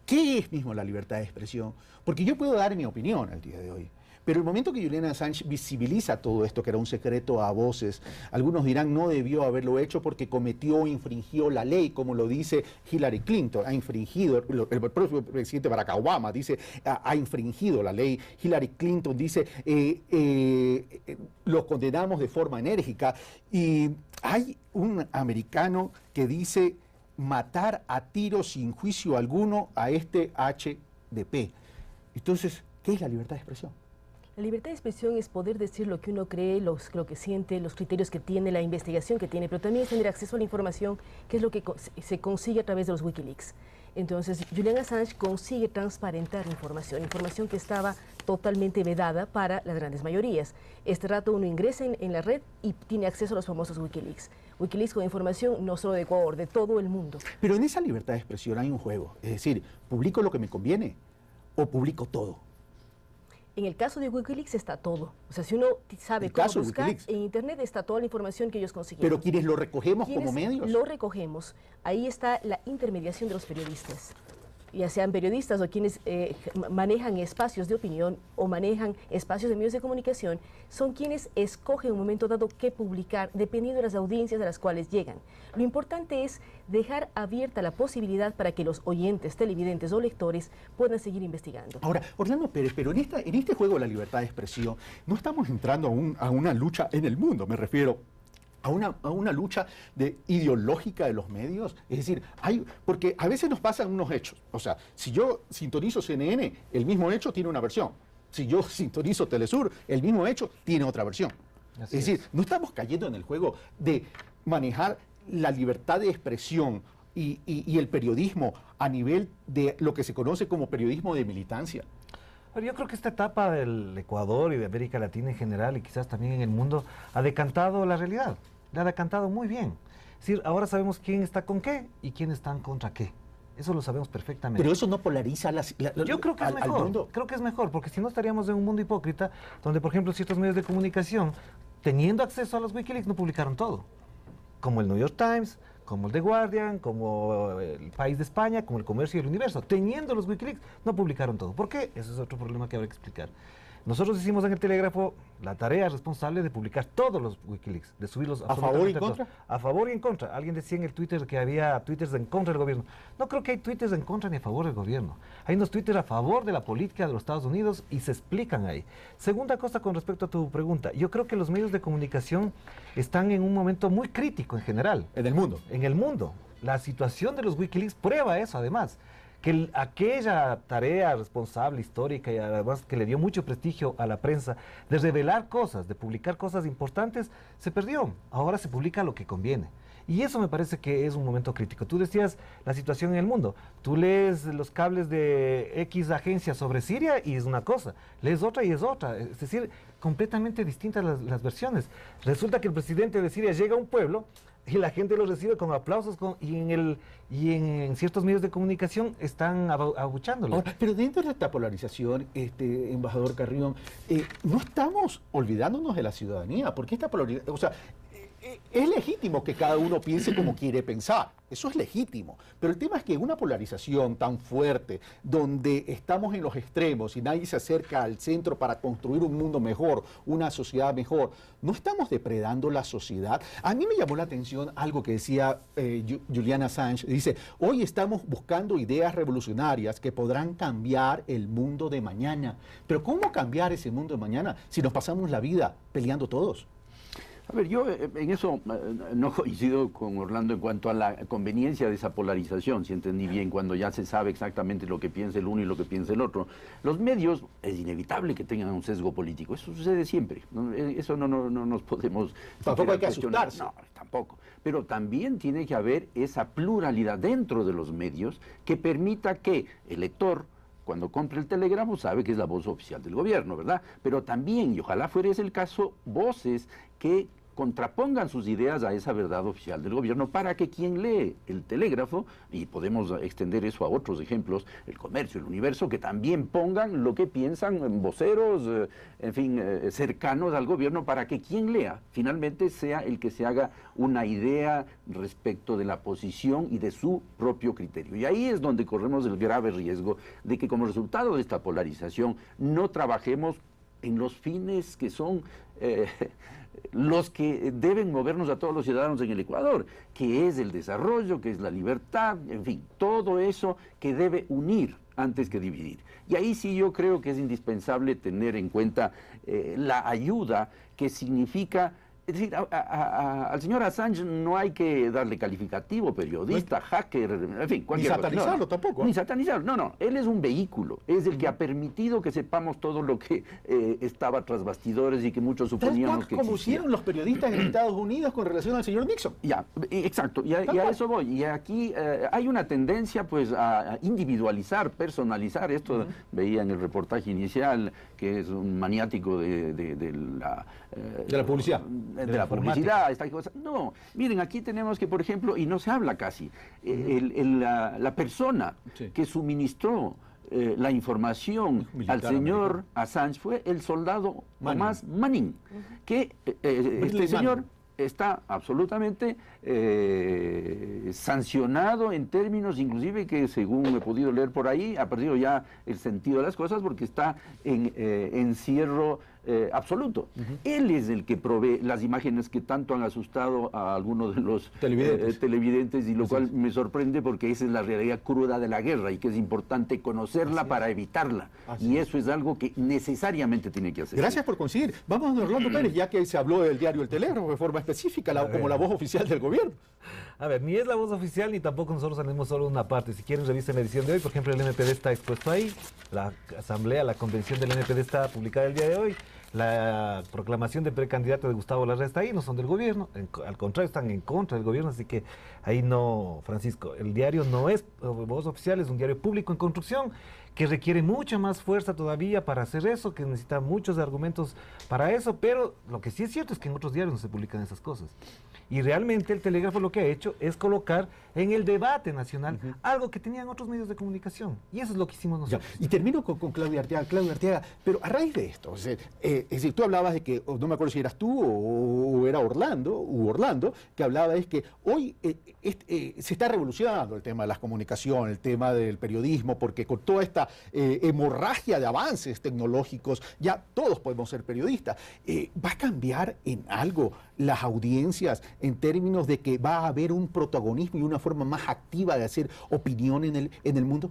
¿Qué es mismo la libertad de expresión? Porque yo puedo dar mi opinión al día de hoy. Pero el momento que Julian Assange visibiliza todo esto, que era un secreto a voces, algunos dirán no debió haberlo hecho porque cometió o infringió la ley, como lo dice Hillary Clinton, ha infringido, el propio presidente Barack Obama dice, ha infringido la ley, Hillary Clinton dice, los condenamos de forma enérgica, y hay un americano que dice matar a tiros sin juicio alguno a este HDP. Entonces, ¿qué es la libertad de expresión? La libertad de expresión es poder decir lo que uno cree, lo que siente, los criterios que tiene, la investigación que tiene, pero también es tener acceso a la información, que es lo que se consigue a través de los Wikileaks. Entonces, Julian Assange consigue transparentar información que estaba totalmente vedada para las grandes mayorías. Este rato uno ingresa en la red y tiene acceso a los famosos Wikileaks. Wikileaks con información no solo de Ecuador, de todo el mundo. Pero en esa libertad de expresión hay un juego, es decir, ¿publico lo que me conviene o publico todo? En el caso de Wikileaks está todo. O sea, si uno sabe cómo buscar, en Internet está toda la información que ellos consiguieron. Pero quienes lo recogemos como medios. Lo recogemos. Ahí está la intermediación de los periodistas. Ya sean periodistas o quienes manejan espacios de opinión o manejan espacios de medios de comunicación, son quienes escogen en un momento dado qué publicar, dependiendo de las audiencias de las cuales llegan. Lo importante es dejar abierta la posibilidad para que los oyentes, televidentes o lectores puedan seguir investigando. Ahora, Orlando Pérez, pero en este juego de la libertad de expresión, no estamos entrando a una lucha en el mundo, me refiero a una lucha ideológica de los medios. Es decir, porque a veces nos pasan unos hechos. O sea, si yo sintonizo CNN, el mismo hecho tiene una versión. Si yo sintonizo Telesur, el mismo hecho tiene otra versión. Es decir, no estamos cayendo en el juego de manejar la libertad de expresión y el periodismo a nivel de lo que se conoce como periodismo de militancia. Pero yo creo que esta etapa del Ecuador y de América Latina en general y quizás también en el mundo ha decantado la realidad, la ha decantado muy bien. Es decir, ahora sabemos quién está con qué y quién está contra qué. Eso lo sabemos perfectamente. Pero eso no polariza yo creo que es mejor, al mundo. Creo que es mejor, porque si no estaríamos en un mundo hipócrita donde, por ejemplo, ciertos medios de comunicación, teniendo acceso a los Wikileaks, no publicaron todo. Como el New York Times, como el The Guardian, como el País de España, como el Comercio y el Universo. Teniendo los Wikileaks, no publicaron todo. ¿Por qué? Ese es otro problema que habrá que explicar. Nosotros hicimos en el Telégrafo la tarea responsable de publicar todos los Wikileaks, de subirlos ¿A favor y en contra? A favor y en contra. Alguien decía en el Twitter que había twitters en contra del gobierno. No creo que hay twitters en contra ni a favor del gobierno. Hay unos twitters a favor de la política de los Estados Unidos y se explican ahí. Segunda cosa con respecto a tu pregunta. Yo creo que los medios de comunicación están en un momento muy crítico en general. En el mundo. En el mundo. La situación de los Wikileaks prueba eso, además. Que aquella tarea responsable, histórica y además que le dio mucho prestigio a la prensa de revelar cosas, de publicar cosas importantes, se perdió. Ahora se publica lo que conviene. Y eso me parece que es un momento crítico. Tú decías la situación en el mundo. Tú lees los cables de X agencia sobre Siria y es una cosa. Lees otra y es otra. Es decir, completamente distintas las versiones. Resulta que el presidente de Siria llega a un pueblo y la gente lo recibe con aplausos y en ciertos medios de comunicación están abuchándolo. Ahora, pero dentro de esta polarización, embajador Carrión, no estamos olvidándonos de la ciudadanía, porque esta polarización, o sea, es legítimo que cada uno piense como quiere pensar, eso es legítimo, pero el tema es que una polarización tan fuerte, donde estamos en los extremos y nadie se acerca al centro para construir un mundo mejor, una sociedad mejor, ¿no estamos depredando la sociedad? A mí me llamó la atención algo que decía Julian Assange, dice, hoy estamos buscando ideas revolucionarias que podrán cambiar el mundo de mañana, pero ¿cómo cambiar ese mundo de mañana si nos pasamos la vida peleando todos? A ver, yo en eso no coincido con Orlando en cuanto a la conveniencia de esa polarización, si entendí bien, cuando ya se sabe exactamente lo que piensa el uno y lo que piensa el otro. Los medios, es inevitable que tengan un sesgo político, eso sucede siempre, ¿no? Eso no nos podemos... Tampoco hay que asustarse. No, tampoco. Pero también tiene que haber esa pluralidad dentro de los medios que permita que el lector, cuando compre el Telégrafo, sabe que es la voz oficial del gobierno, ¿verdad? Pero también, y ojalá fuera ese el caso, voces que contrapongan sus ideas a esa verdad oficial del gobierno para que quien lee el Telégrafo, y podemos extender eso a otros ejemplos, el Comercio, el Universo, que también pongan lo que piensan voceros, en fin, cercanos al gobierno, para que quien lea finalmente sea el que se haga una idea respecto de la posición y de su propio criterio. Y ahí es donde corremos el grave riesgo de que como resultado de esta polarización no trabajemos en los fines que son los que deben movernos a todos los ciudadanos en el Ecuador, que es el desarrollo, que es la libertad, en fin, todo eso que debe unir antes que dividir. Y ahí sí yo creo que es indispensable tener en cuenta la ayuda que significa. Es decir, al señor Assange no hay que darle calificativo, periodista, hacker, en fin, cualquier cosa. Ni satanizarlo tampoco. Ni satanizarlo, no, él es un vehículo, es el que ha permitido que sepamos todo lo que estaba tras bastidores y que muchos suponíamos que como existía. hicieron los periodistas en Estados Unidos con relación al señor Nixon. Ya, exacto, y a eso voy. Y aquí hay una tendencia pues a individualizar, personalizar. Esto veía en el reportaje inicial, que es un maniático de la publicidad. De la publicidad, esta cosa. No, miren, aquí tenemos que, por ejemplo, y no se habla casi, la persona que suministró la información al señor Assange fue el soldado Thomas Manning, que este señor está absolutamente sancionado en términos, inclusive que según he podido leer por ahí, ha perdido ya el sentido de las cosas porque está en encierro absoluto. Él es el que provee las imágenes que tanto han asustado a algunos de los televidentes y lo cual me sorprende porque esa es la realidad cruda de la guerra y que es importante conocerla para evitarla. Y eso es algo que necesariamente tiene que hacer. Gracias por coincidir. Vamos a Orlando Pérez, ya que se habló del diario El Telégrafo de forma específica, como la voz oficial del gobierno. A ver, ni es la voz oficial ni tampoco nosotros tenemos solo una parte. Si quieren revisen la edición de hoy, por ejemplo, el NPD está expuesto ahí, la asamblea, la convención del NPD está publicada el día de hoy, la proclamación de precandidato de Gustavo Larrea está ahí, no son del gobierno, al contrario, están en contra del gobierno, así que ahí no, Francisco, el diario no es voz oficial, es un diario público en construcción que requiere mucha más fuerza todavía para hacer eso, que necesita muchos argumentos para eso, pero lo que sí es cierto es que en otros diarios no se publican esas cosas. Y realmente el Telégrafo lo que ha hecho es colocar en el debate nacional algo que tenían otros medios de comunicación. Y eso es lo que hicimos nosotros. Ya, y termino con Claudia Arteaga. Claudia Arteaga, pero a raíz de esto, es decir, tú hablabas de que, no me acuerdo si eras tú o era Orlando, que hablaba es que hoy se está revolucionando el tema de las comunicaciones, el tema del periodismo, porque con toda esta hemorragia de avances tecnológicos, ya todos podemos ser periodistas. ¿Va a cambiar en algo las audiencias en términos de que va a haber un protagonismo y una forma más activa de hacer opinión en el mundo?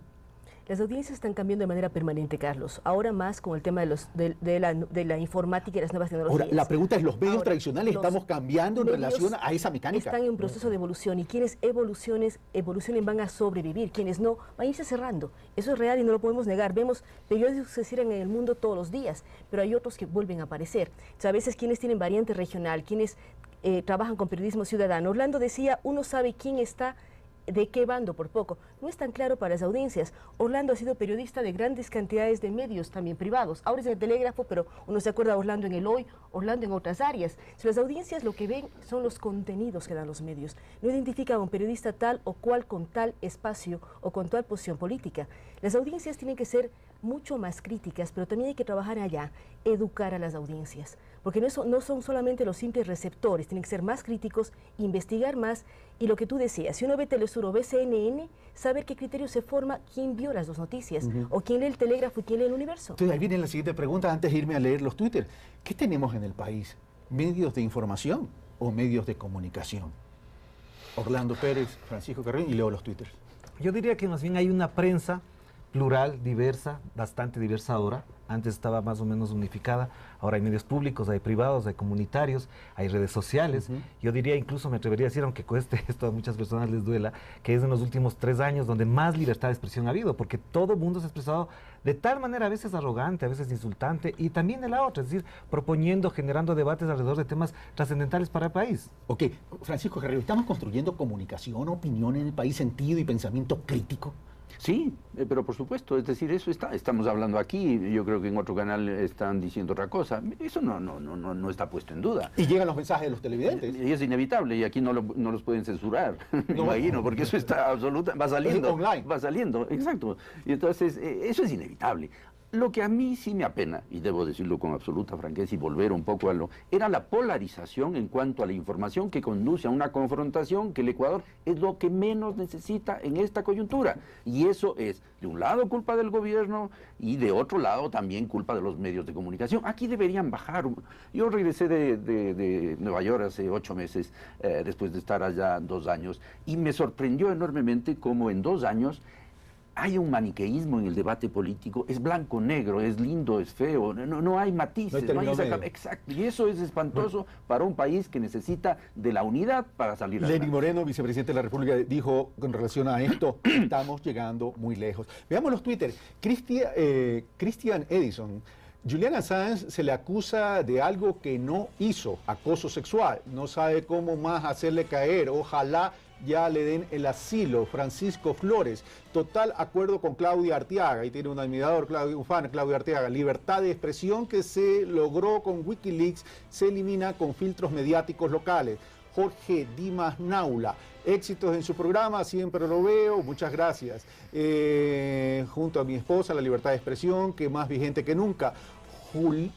Las audiencias están cambiando de manera permanente, Carlos. Ahora más con el tema de la informática y las nuevas tecnologías. Ahora, la pregunta es, ¿los medios tradicionales estamos cambiando en relación a esa mecánica? Están en un proceso de evolución y quienes evolucionen van a sobrevivir, quienes no, van a irse cerrando. Eso es real y no lo podemos negar. Vemos periódicos que se cierran en el mundo todos los días, pero hay otros que vuelven a aparecer. O sea, a veces quienes tienen variante regional, quienes trabajan con periodismo ciudadano. Orlando decía, uno sabe quién está de qué bando por poco. No es tan claro para las audiencias. Orlando ha sido periodista de grandes cantidades de medios, también privados. Ahora es en el Telégrafo, pero uno se acuerda de Orlando en el Hoy, Orlando en otras áreas. Si las audiencias lo que ven son los contenidos que dan los medios. No identifican a un periodista tal o cual con tal espacio o con tal posición política. Las audiencias tienen que ser mucho más críticas, pero también hay que trabajar allá, educar a las audiencias. Porque no son solamente los simples receptores, tienen que ser más críticos, investigar más. Y lo que tú decías, si uno ve Telesur o ve CNN, saber qué criterio se forma, quién vio las dos noticias, o quién lee el Telégrafo y quién lee el Universo. Entonces ahí viene la siguiente pregunta, antes de irme a leer los Twitter. ¿Qué tenemos en el país? ¿Medios de información o medios de comunicación? Orlando Pérez, Francisco Carrillo, y leo los Twitter. Yo diría que más bien hay una prensa plural, diversa, bastante diversa ahora. Antes estaba más o menos unificada, ahora hay medios públicos, hay privados, hay comunitarios, hay redes sociales. Yo diría, incluso me atrevería a decir, aunque cueste esto a muchas personas les duela, que es en los últimos 3 años donde más libertad de expresión ha habido, porque todo el mundo se ha expresado de tal manera a veces arrogante, a veces insultante, y también de la otra, es decir, proponiendo, generando debates alrededor de temas trascendentales para el país. Ok, Francisco Carrillo, ¿estamos construyendo comunicación, opinión en el país, sentido y pensamiento crítico? Sí, pero por supuesto, es decir, eso estamos hablando aquí, yo creo que en otro canal están diciendo otra cosa, eso no está puesto en duda. Y llegan los mensajes de los televidentes. Y es inevitable, y aquí no los pueden censurar, me imagino, porque eso está absoluta, va saliendo. Online. Va saliendo, exacto. Y entonces, eso es inevitable. Lo que a mí sí me apena, y debo decirlo con absoluta franqueza y volver un poco a era la polarización en cuanto a la información que conduce a una confrontación que el Ecuador es lo que menos necesita en esta coyuntura. Y eso es, de un lado, culpa del gobierno y de otro lado también culpa de los medios de comunicación. Aquí deberían bajar. Yo regresé de Nueva York hace 8 meses, después de estar allá 2 años, y me sorprendió enormemente cómo en 2 años hay un maniqueísmo en el debate político, es blanco-negro, es lindo, es feo, no hay matices. Exacto, y eso es espantoso para un país que necesita de la unidad para salir adelante. Lenín Moreno, vicepresidente de la República, dijo con relación a esto, estamos llegando muy lejos. Veamos los Twitter. Christian Edison. Julian Assange se le acusa de algo que no hizo, acoso sexual. No sabe cómo más hacerle caer. Ojalá ya le den el asilo. Francisco Flores, total acuerdo con Claudia Arteaga, y tiene un admirador, un fan, Claudia Arteaga. Libertad de expresión que se logró con Wikileaks se elimina con filtros mediáticos locales. Jorge Dimas Naula, éxitos en su programa, siempre lo veo, muchas gracias. Junto a mi esposa, la libertad de expresión, que más vigente que nunca. Julio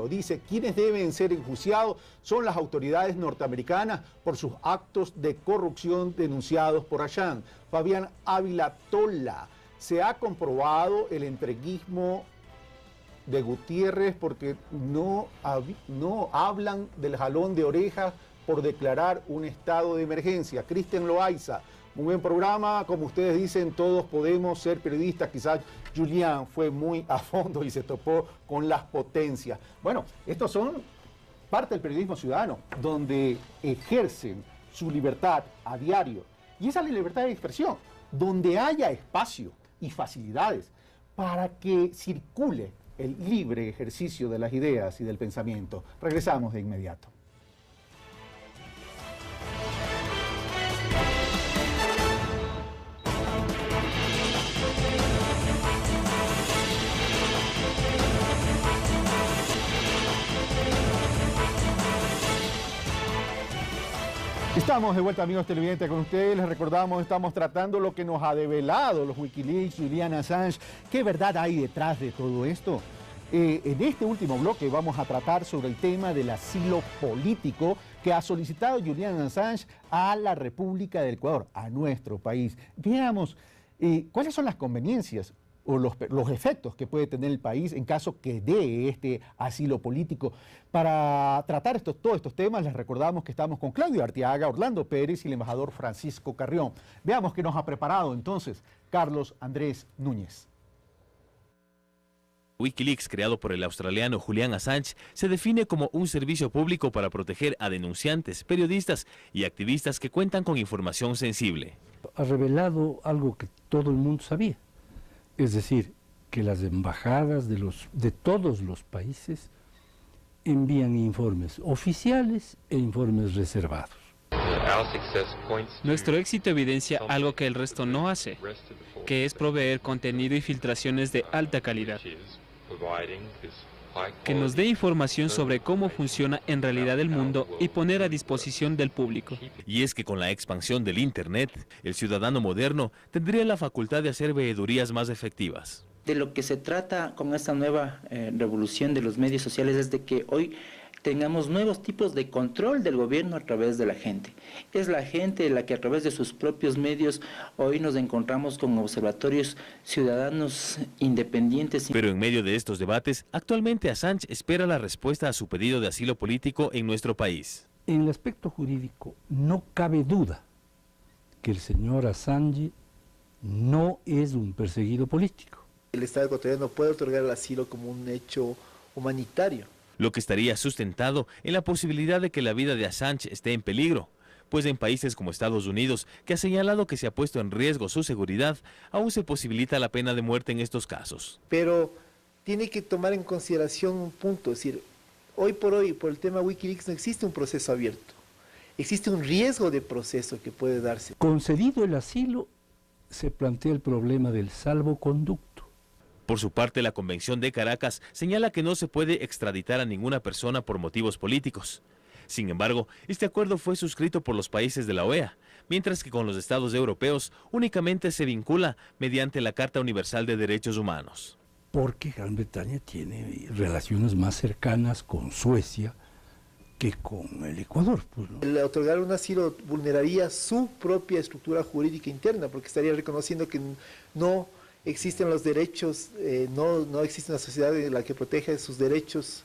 dice, ¿quiénes deben ser enjuiciados? Son las autoridades norteamericanas por sus actos de corrupción denunciados por Assange. Fabián Ávila Tola, se ha comprobado el entreguismo de Gutiérrez porque no hablan del jalón de orejas por declarar un estado de emergencia. Cristian Loaiza, muy buen programa, como ustedes dicen, todos podemos ser periodistas, quizás Julián fue muy a fondo y se topó con las potencias. Bueno, estos son parte del periodismo ciudadano, donde ejercen su libertad a diario. Y esa es la libertad de expresión, donde haya espacio y facilidades para que circule el libre ejercicio de las ideas y del pensamiento. Regresamos de inmediato. Estamos de vuelta, amigos televidentes, con ustedes. Les recordamos, estamos tratando lo que nos ha develado los Wikileaks, Julian Assange. ¿Qué verdad hay detrás de todo esto? En este último bloque vamos a tratar sobre el tema del asilo político que ha solicitado Julian Assange a la República del Ecuador, a nuestro país. Veamos cuáles son las conveniencias o los efectos que puede tener el país en caso que dé este asilo político. Para tratar todos estos temas, les recordamos que estamos con Claudia Arteaga, Orlando Pérez y el embajador Francisco Carrión. Veamos qué nos ha preparado entonces Carlos Andrés Núñez. Wikileaks, creado por el australiano Julian Assange, se define como un servicio público para proteger a denunciantes, periodistas y activistas que cuentan con información sensible. Ha revelado algo que todo el mundo sabía. Es decir, que las embajadas de todos los países envían informes oficiales e informes reservados. Nuestro éxito evidencia algo que el resto no hace, que es proveer contenido y filtraciones de alta calidad, que nos dé información sobre cómo funciona en realidad el mundo y poner a disposición del público. Y es que con la expansión del Internet, el ciudadano moderno tendría la facultad de hacer veedurías más efectivas. De lo que se trata con esta nueva revolución de los medios sociales es de que hoy tengamos nuevos tipos de control del gobierno a través de la gente. Es la gente la que a través de sus propios medios hoy nos encontramos con observatorios ciudadanos independientes. Pero en medio de estos debates, actualmente Assange espera la respuesta a su pedido de asilo político en nuestro país. En el aspecto jurídico no cabe duda que el señor Assange no es un perseguido político. El Estado ecuatoriano puede otorgar el asilo como un hecho humanitario, lo que estaría sustentado en la posibilidad de que la vida de Assange esté en peligro, pues en países como Estados Unidos, que ha señalado que se ha puesto en riesgo su seguridad, aún se posibilita la pena de muerte en estos casos. Pero tiene que tomar en consideración un punto, es decir, hoy por el tema Wikileaks no existe un proceso abierto. existe un riesgo de proceso que puede darse. Concedido el asilo, se plantea el problema del salvoconducto. Por su parte, la Convención de Caracas señala que no se puede extraditar a ninguna persona por motivos políticos. Sin embargo, este acuerdo fue suscrito por los países de la OEA, mientras que con los estados europeos únicamente se vincula mediante la Carta Universal de Derechos Humanos. Porque Gran Bretaña tiene relaciones más cercanas con Suecia que con el Ecuador. Pues, ¿no? El otorgar un asilo vulneraría su propia estructura jurídica interna, porque estaría reconociendo que no existen los derechos, no existe una sociedad en la que protege sus derechos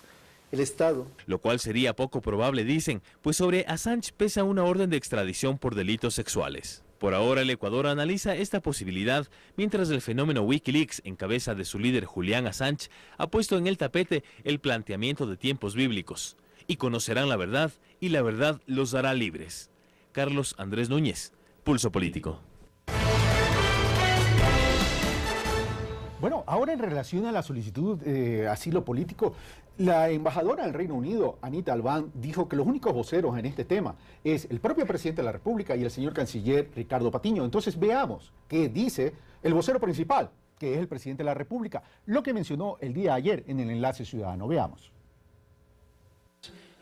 el Estado. Lo cual sería poco probable, dicen, pues sobre Assange pesa una orden de extradición por delitos sexuales. Por ahora el Ecuador analiza esta posibilidad, mientras el fenómeno Wikileaks, en cabeza de su líder Julian Assange, ha puesto en el tapete el planteamiento de tiempos bíblicos. Y conocerán la verdad, y la verdad los hará libres. Carlos Andrés Núñez, Pulso Político. Bueno, ahora en relación a la solicitud de asilo político, la embajadora del Reino Unido, Anita Albán, dijo que los únicos voceros en este tema es el propio presidente de la República y el señor canciller Ricardo Patiño. Entonces veamos qué dice el vocero principal, que es el presidente de la República, lo que mencionó el día de ayer en el Enlace Ciudadano. Veamos.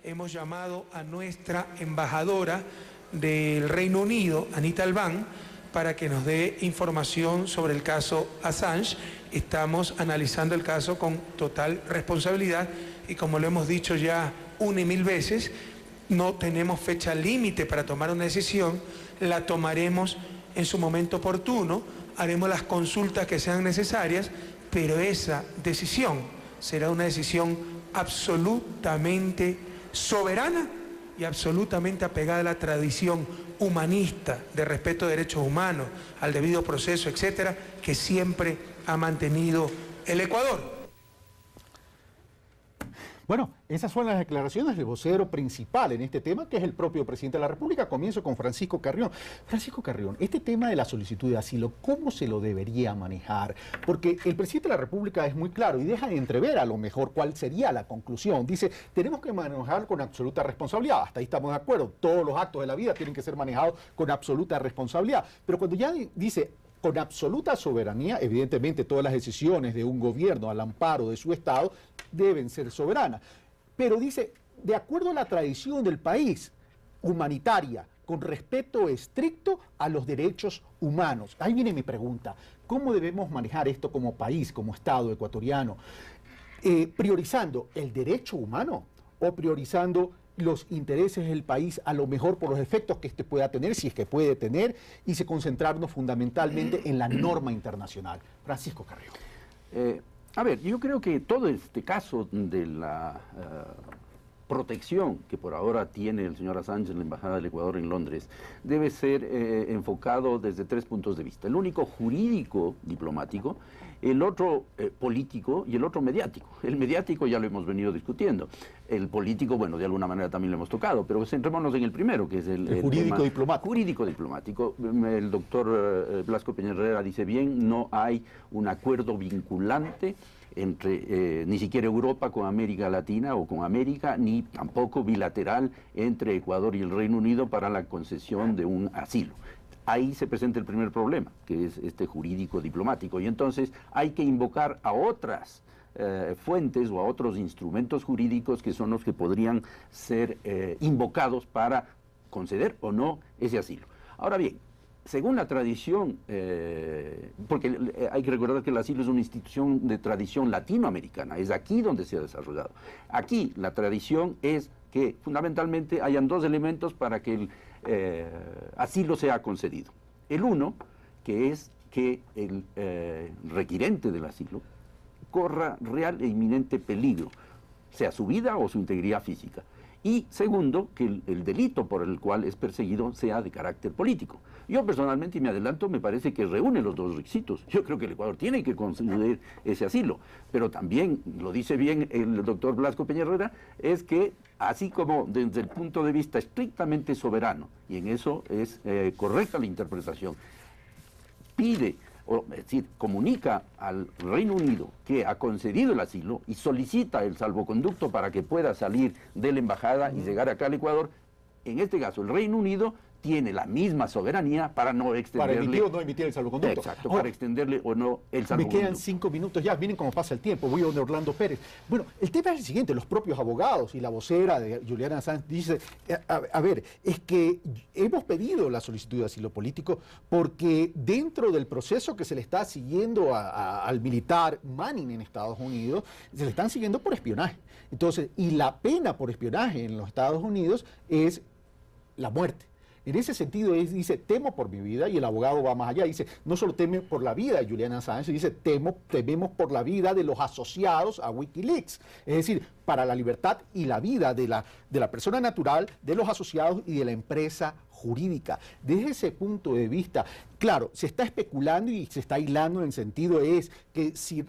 Hemos llamado a nuestra embajadora del Reino Unido, Anita Albán, para que nos dé información sobre el caso Assange. Estamos analizando el caso con total responsabilidad y, como lo hemos dicho ya una y mil veces, no tenemos fecha límite para tomar una decisión, la tomaremos en su momento oportuno, haremos las consultas que sean necesarias, pero esa decisión será una decisión absolutamente soberana y absolutamente apegada a la tradición humanista de respeto a derechos humanos, al debido proceso, etcétera, que siempre ha mantenido el Ecuador. Bueno, esas son las declaraciones del vocero principal en este tema, que es el propio presidente de la República. Comienzo con Francisco Carrión. Francisco Carrión, este tema de la solicitud de asilo, ¿cómo se lo debería manejar? Porque el presidente de la República es muy claro y deja de entrever a lo mejor cuál sería la conclusión. Dice, tenemos que manejar con absoluta responsabilidad. Hasta ahí estamos de acuerdo. Todos los actos de la vida tienen que ser manejados con absoluta responsabilidad. Pero cuando ya dice con absoluta soberanía, evidentemente todas las decisiones de un gobierno al amparo de su Estado deben ser soberanas. Pero dice, de acuerdo a la tradición del país, humanitaria, con respeto estricto a los derechos humanos. Ahí viene mi pregunta, ¿cómo debemos manejar esto como país, como Estado ecuatoriano? ¿Priorizando el derecho humano o priorizando los intereses del país, a lo mejor por los efectos que este pueda tener, si es que puede tener, y se concentrarnos fundamentalmente en la norma internacional? Francisco Carrión. A ver, yo creo que todo este caso de la protección que por ahora tiene el señor Assange en la Embajada del Ecuador en Londres debe ser enfocado desde tres puntos de vista. El único jurídico diplomático, el otro político y el otro mediático. El mediático ya lo hemos venido discutiendo. El político, bueno, de alguna manera también lo hemos tocado, pero centrémonos en el primero, que es el jurídico diplomático. Jurídico diplomático. El doctor Blasco Peña Herrera dice bien, no hay un acuerdo vinculante entre ni siquiera Europa con América Latina o con América, ni tampoco bilateral entre Ecuador y el Reino Unido para la concesión de un asilo. Ahí se presenta el primer problema, que es este jurídico diplomático, y entonces hay que invocar a otras fuentes o a otros instrumentos jurídicos que son los que podrían ser invocados para conceder o no ese asilo. Ahora bien, según la tradición, porque hay que recordar que el asilo es una institución de tradición latinoamericana, es aquí donde se ha desarrollado. Aquí la tradición es que fundamentalmente hayan dos elementos para que el asilo sea concedido. El uno, que es que el requirente del asilo corra real e inminente peligro, sea su vida o su integridad física. Y segundo, que el delito por el cual es perseguido sea de carácter político. Yo personalmente, y me adelanto, me parece que reúne los dos requisitos. Yo creo que el Ecuador tiene que conceder ese asilo, pero también, lo dice bien el doctor Blasco Peña Herrera, es que así como desde el punto de vista estrictamente soberano, y en eso es correcta la interpretación, pide, es decir, comunica al Reino Unido que ha concedido el asilo y solicita el salvoconducto para que pueda salir de la embajada y llegar acá al Ecuador, en este caso el Reino Unido tiene la misma soberanía para no extenderle... Para emitir o no emitir el salvoconducto. Exacto, Ahora, para extenderle o no el salvoconducto. Me quedan 5 minutos ya, miren cómo pasa el tiempo, voy a donde Orlando Pérez. Bueno, el tema es el siguiente, los propios abogados y la vocera de Julian Assange dice, a ver, es que hemos pedido la solicitud de asilo político porque dentro del proceso que se le está siguiendo al militar Manning en Estados Unidos, se le están siguiendo por espionaje. Entonces, y la pena por espionaje en los Estados Unidos es la muerte. En ese sentido, dice, temo por mi vida, y el abogado va más allá, dice, no solo teme por la vida de Julian Assange, dice, tememos por la vida de los asociados a Wikileaks. Es decir, para la libertad y la vida de la persona natural, de los asociados y de la empresa jurídica. Desde ese punto de vista, claro, se está especulando y se está hilando en el sentido es que si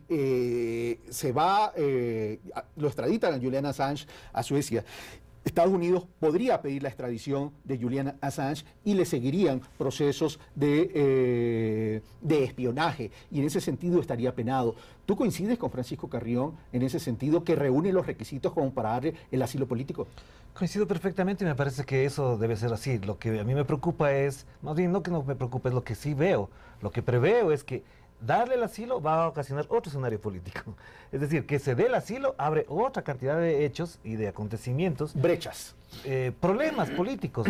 lo extraditan a Julian Assange a Suecia, Estados Unidos podría pedir la extradición de Julian Assange y le seguirían procesos de espionaje, y en ese sentido estaría penado. ¿Tú coincides con Francisco Carrión en ese sentido, que reúne los requisitos como para darle el asilo político? Coincido perfectamente y me parece que eso debe ser así. Lo que a mí me preocupa es, más bien no que no me preocupe, es lo que sí veo. Lo que preveo es que darle el asilo va a ocasionar otro escenario político. Es decir, que se dé el asilo abre otra cantidad de hechos y de acontecimientos. Brechas. Problemas políticos.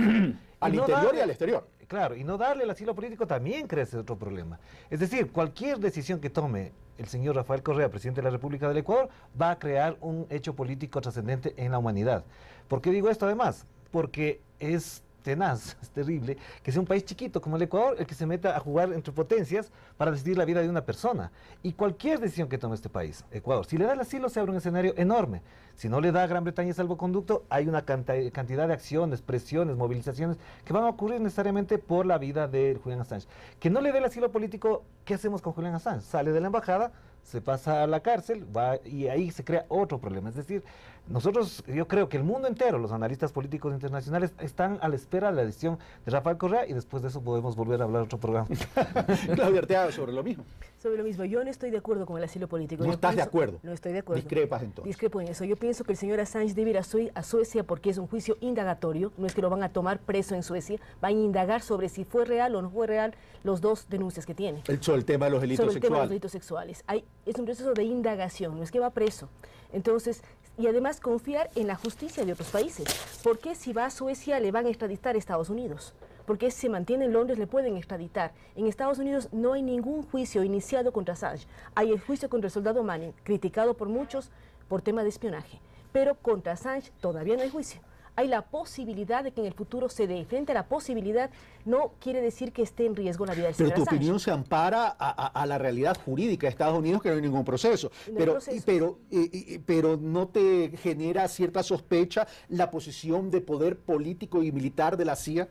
Al interior y al exterior. Claro, y no darle el asilo político también crece otro problema. Es decir, cualquier decisión que tome el señor Rafael Correa, presidente de la República del Ecuador, va a crear un hecho político trascendente en la humanidad. ¿Por qué digo esto además? Porque es tenaz, es terrible, que sea un país chiquito como el Ecuador el que se meta a jugar entre potencias para decidir la vida de una persona. Y cualquier decisión que tome este país, Ecuador, si le da el asilo se abre un escenario enorme. Si no le da a Gran Bretaña salvoconducto, hay una cantidad de acciones, presiones, movilizaciones que van a ocurrir necesariamente por la vida de Julian Assange. Que no le dé el asilo político, ¿qué hacemos con Julian Assange? Sale de la embajada, se pasa a la cárcel, y ahí se crea otro problema. Es decir, nosotros, yo creo que el mundo entero, los analistas políticos internacionales, están a la espera de la decisión de Rafael Correa, y después de eso podemos volver a hablar otro programa. Claudia Arteaga, sobre lo mismo. Sobre lo mismo, yo no estoy de acuerdo con el asilo político. ¿No estás de acuerdo? No estoy de acuerdo. Discrepas entonces. Discrepo en eso. Yo pienso que el señor Assange debe ir a Suecia porque es un juicio indagatorio, no es que lo van a tomar preso en Suecia, van a indagar sobre si fue real o no fue real los dos denuncias que tiene. Sobre el tema de los delitos sexuales. Sobre el tema de los delitos sexuales. Es un proceso de indagación, no es que va preso. Entonces, y además confiar en la justicia de otros países. Porque si va a Suecia le van a extraditar a Estados Unidos. Porque si se mantiene en Londres le pueden extraditar. En Estados Unidos no hay ningún juicio iniciado contra Assange. Hay el juicio contra el soldado Manning, criticado por muchos por tema de espionaje. Pero contra Assange todavía no hay juicio. Hay la posibilidad de que en el futuro se dé. Frente a la posibilidad no quiere decir que esté en riesgo la vida del señor Pero tu Assange. opinión se ampara a la realidad jurídica de Estados Unidos, que no hay ningún proceso. Pero no te genera cierta sospecha la posición de poder político y militar de la CIA.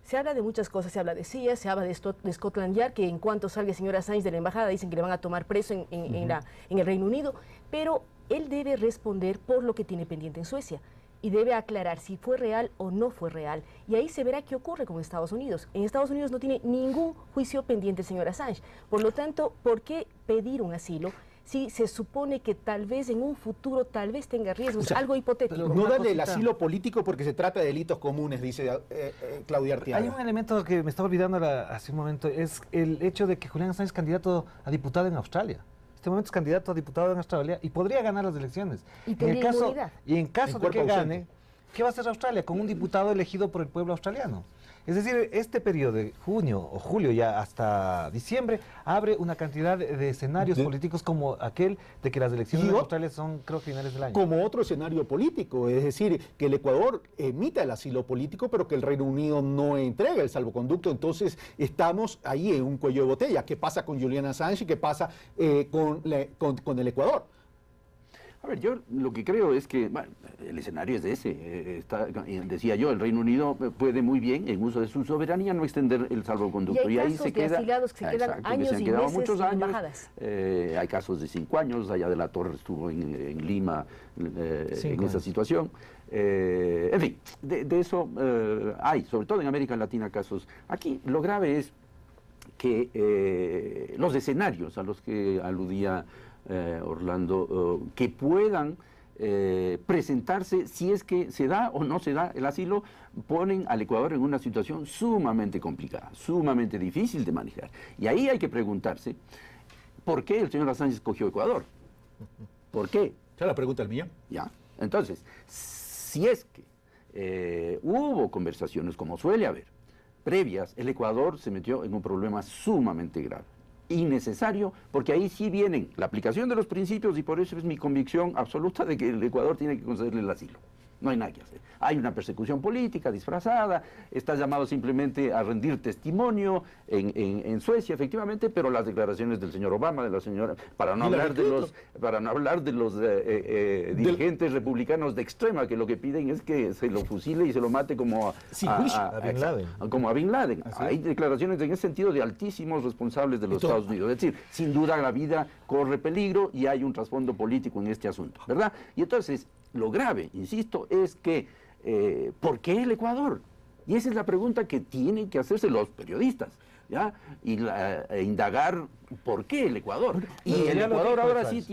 Se habla de muchas cosas, se habla de CIA, se habla de Scotland Yard, que en cuanto salga el señor Assange de la embajada dicen que le van a tomar preso en el Reino Unido, pero él debe responder por lo que tiene pendiente en Suecia y debe aclarar si fue real o no fue real, y ahí se verá qué ocurre con Estados Unidos. En Estados Unidos no tiene ningún juicio pendiente el señor Assange, por lo tanto, ¿por qué pedir un asilo si se supone que tal vez en un futuro tal vez tenga riesgos? O sea, algo hipotético. No darle el asilo político porque se trata de delitos comunes, dice Claudia Arteaga. Hay un elemento que me estaba olvidando hace un momento, es el hecho de que Julian Assange es candidato a diputado en Australia. En este momento es candidato a diputado en Australia y podría ganar las elecciones. Y en caso de que gane, ¿qué va a hacer Australia con un diputado elegido por el pueblo australiano? Es decir, este periodo de junio o julio ya hasta diciembre abre una cantidad de escenarios políticos como aquel de que las elecciones en Australia son, creo, finales del año. Como otro escenario político, es decir, que el Ecuador emita el asilo político, pero que el Reino Unido no entrega el salvoconducto. Entonces estamos ahí en un cuello de botella. ¿Qué pasa con Julian Assange y qué pasa con el Ecuador? A ver, yo lo que creo es que bueno, el escenario es ese. Decía yo, el Reino Unido puede muy bien, en uso de su soberanía, no extender el salvoconducto. Y hay ahí casos se de queda, asilados que se quedan años y meses muchos en años. embajadas. Hay casos de 5 años, allá de la Torre estuvo en Lima en esa situación. En fin, de eso hay, sobre todo en América Latina, casos. Aquí lo grave es que los escenarios a los que aludía Orlando, que puedan presentarse, si es que se da o no se da el asilo, ponen al Ecuador en una situación sumamente complicada, sumamente difícil de manejar. Y ahí hay que preguntarse, ¿por qué el señor Assange escogió Ecuador? ¿Por qué? Esa es la pregunta del millón. Ya. Entonces, si es que hubo conversaciones, como suele haber, previas, el Ecuador se metió en un problema sumamente grave, innecesario, porque ahí sí vienen la aplicación de los principios, y por eso es mi convicción absoluta de que el Ecuador tiene que concederle el asilo. No hay nada que hacer. Hay una persecución política disfrazada, está llamado simplemente a rendir testimonio en Suecia, efectivamente, pero las declaraciones del señor Obama, de la señora, para no hablar de los dirigentes republicanos de extrema, que lo que piden es que se lo fusile y se lo mate como a Bin Laden. Como a Bin Laden. Hay declaraciones en ese sentido de altísimos responsables de los Estados Unidos. Es decir, sin duda la vida corre peligro y hay un trasfondo político en este asunto, ¿verdad? Y entonces, lo grave, insisto, es que ¿por qué el Ecuador? Y esa es la pregunta que tienen que hacerse los periodistas, ¿ya? Y indagar por qué el Ecuador. Y el Ecuador ahora sí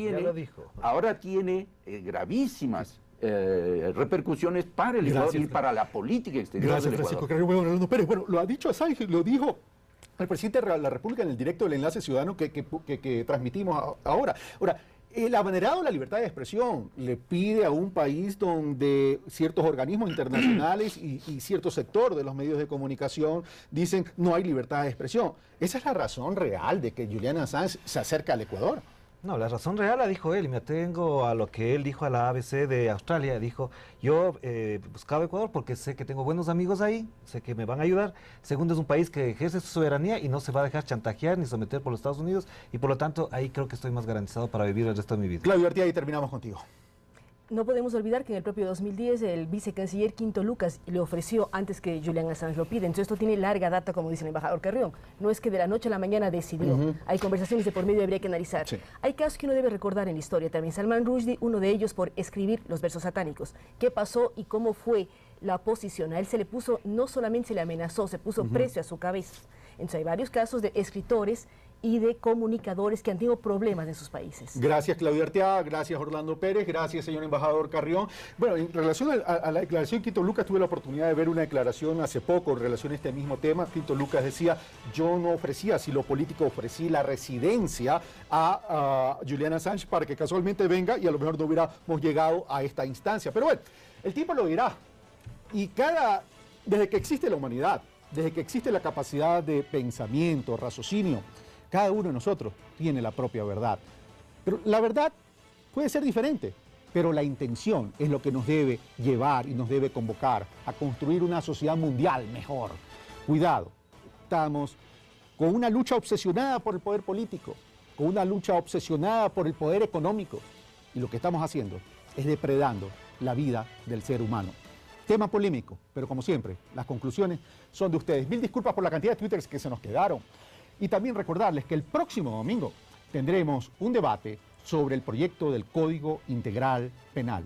tiene gravísimas repercusiones para el Ecuador y para la política exterior del Ecuador. Bueno, lo ha dicho Assange, lo dijo el presidente de la República en el directo del Enlace Ciudadano que transmitimos ahora. Ahora, el abanderado de la libertad de expresión le pide a un país donde ciertos organismos internacionales y cierto sector de los medios de comunicación dicen no hay libertad de expresión. ¿Esa es la razón real de que Julian Assange se acerca al Ecuador? No, la razón real la dijo él, y me atengo a lo que él dijo a la ABC de Australia. Dijo, yo buscaba Ecuador porque sé que tengo buenos amigos ahí, sé que me van a ayudar. Segundo, es un país que ejerce su soberanía y no se va a dejar chantajear ni someter por los Estados Unidos, y por lo tanto ahí creo que estoy más garantizado para vivir el resto de mi vida. Claudio Artieda, y terminamos contigo. No podemos olvidar que en el propio 2010 el vicecanciller Quinto Lucas le ofreció antes que Julian Assange lo pida. Entonces esto tiene larga data, como dice el embajador Carrión. No es que de la noche a la mañana decidió. Hay conversaciones de por medio que habría que analizar. Sí. Hay casos que uno debe recordar en la historia también. Salman Rushdie, uno de ellos por escribir los versos satánicos. ¿Qué pasó y cómo fue la posición? A él se le puso, no solamente se le amenazó, se puso precio a su cabeza. Entonces hay varios casos de escritores y de comunicadores que han tenido problemas en sus países. Gracias, Claudia Arteaga, gracias, Orlando Pérez, gracias, señor embajador Carrión. Bueno, en relación a la declaración de Quinto Lucas, tuve la oportunidad de ver una declaración hace poco en relación a este mismo tema. Quinto Lucas decía, yo no ofrecía asilo político, ofrecí la residencia a Julian Assange para que casualmente venga y a lo mejor no hubiéramos llegado a esta instancia. Pero bueno, el tiempo lo dirá. Y desde que existe la humanidad, desde que existe la capacidad de pensamiento, raciocinio, cada uno de nosotros tiene la propia verdad. Pero la verdad puede ser diferente, pero la intención es lo que nos debe llevar y nos debe convocar a construir una sociedad mundial mejor. Cuidado, estamos con una lucha obsesionada por el poder político, con una lucha obsesionada por el poder económico, y lo que estamos haciendo es depredando la vida del ser humano. Tema polémico, pero como siempre, las conclusiones son de ustedes. Mil disculpas por la cantidad de twitters que se nos quedaron. Y también recordarles que el próximo domingo tendremos un debate sobre el proyecto del Código Integral Penal.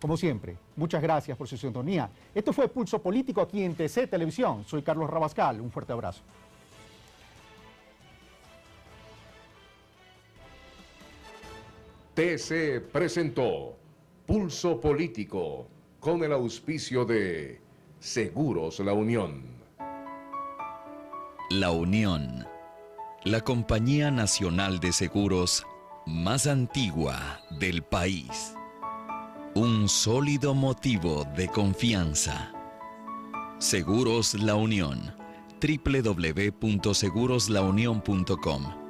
Como siempre, muchas gracias por su sintonía. Esto fue Pulso Político aquí en TC Televisión. Soy Carlos Rabascal. Un fuerte abrazo. TC presentó Pulso Político con el auspicio de Seguros La Unión. La Unión, la compañía nacional de seguros más antigua del país. Un sólido motivo de confianza. Seguros La Unión. www.seguroslaunion.com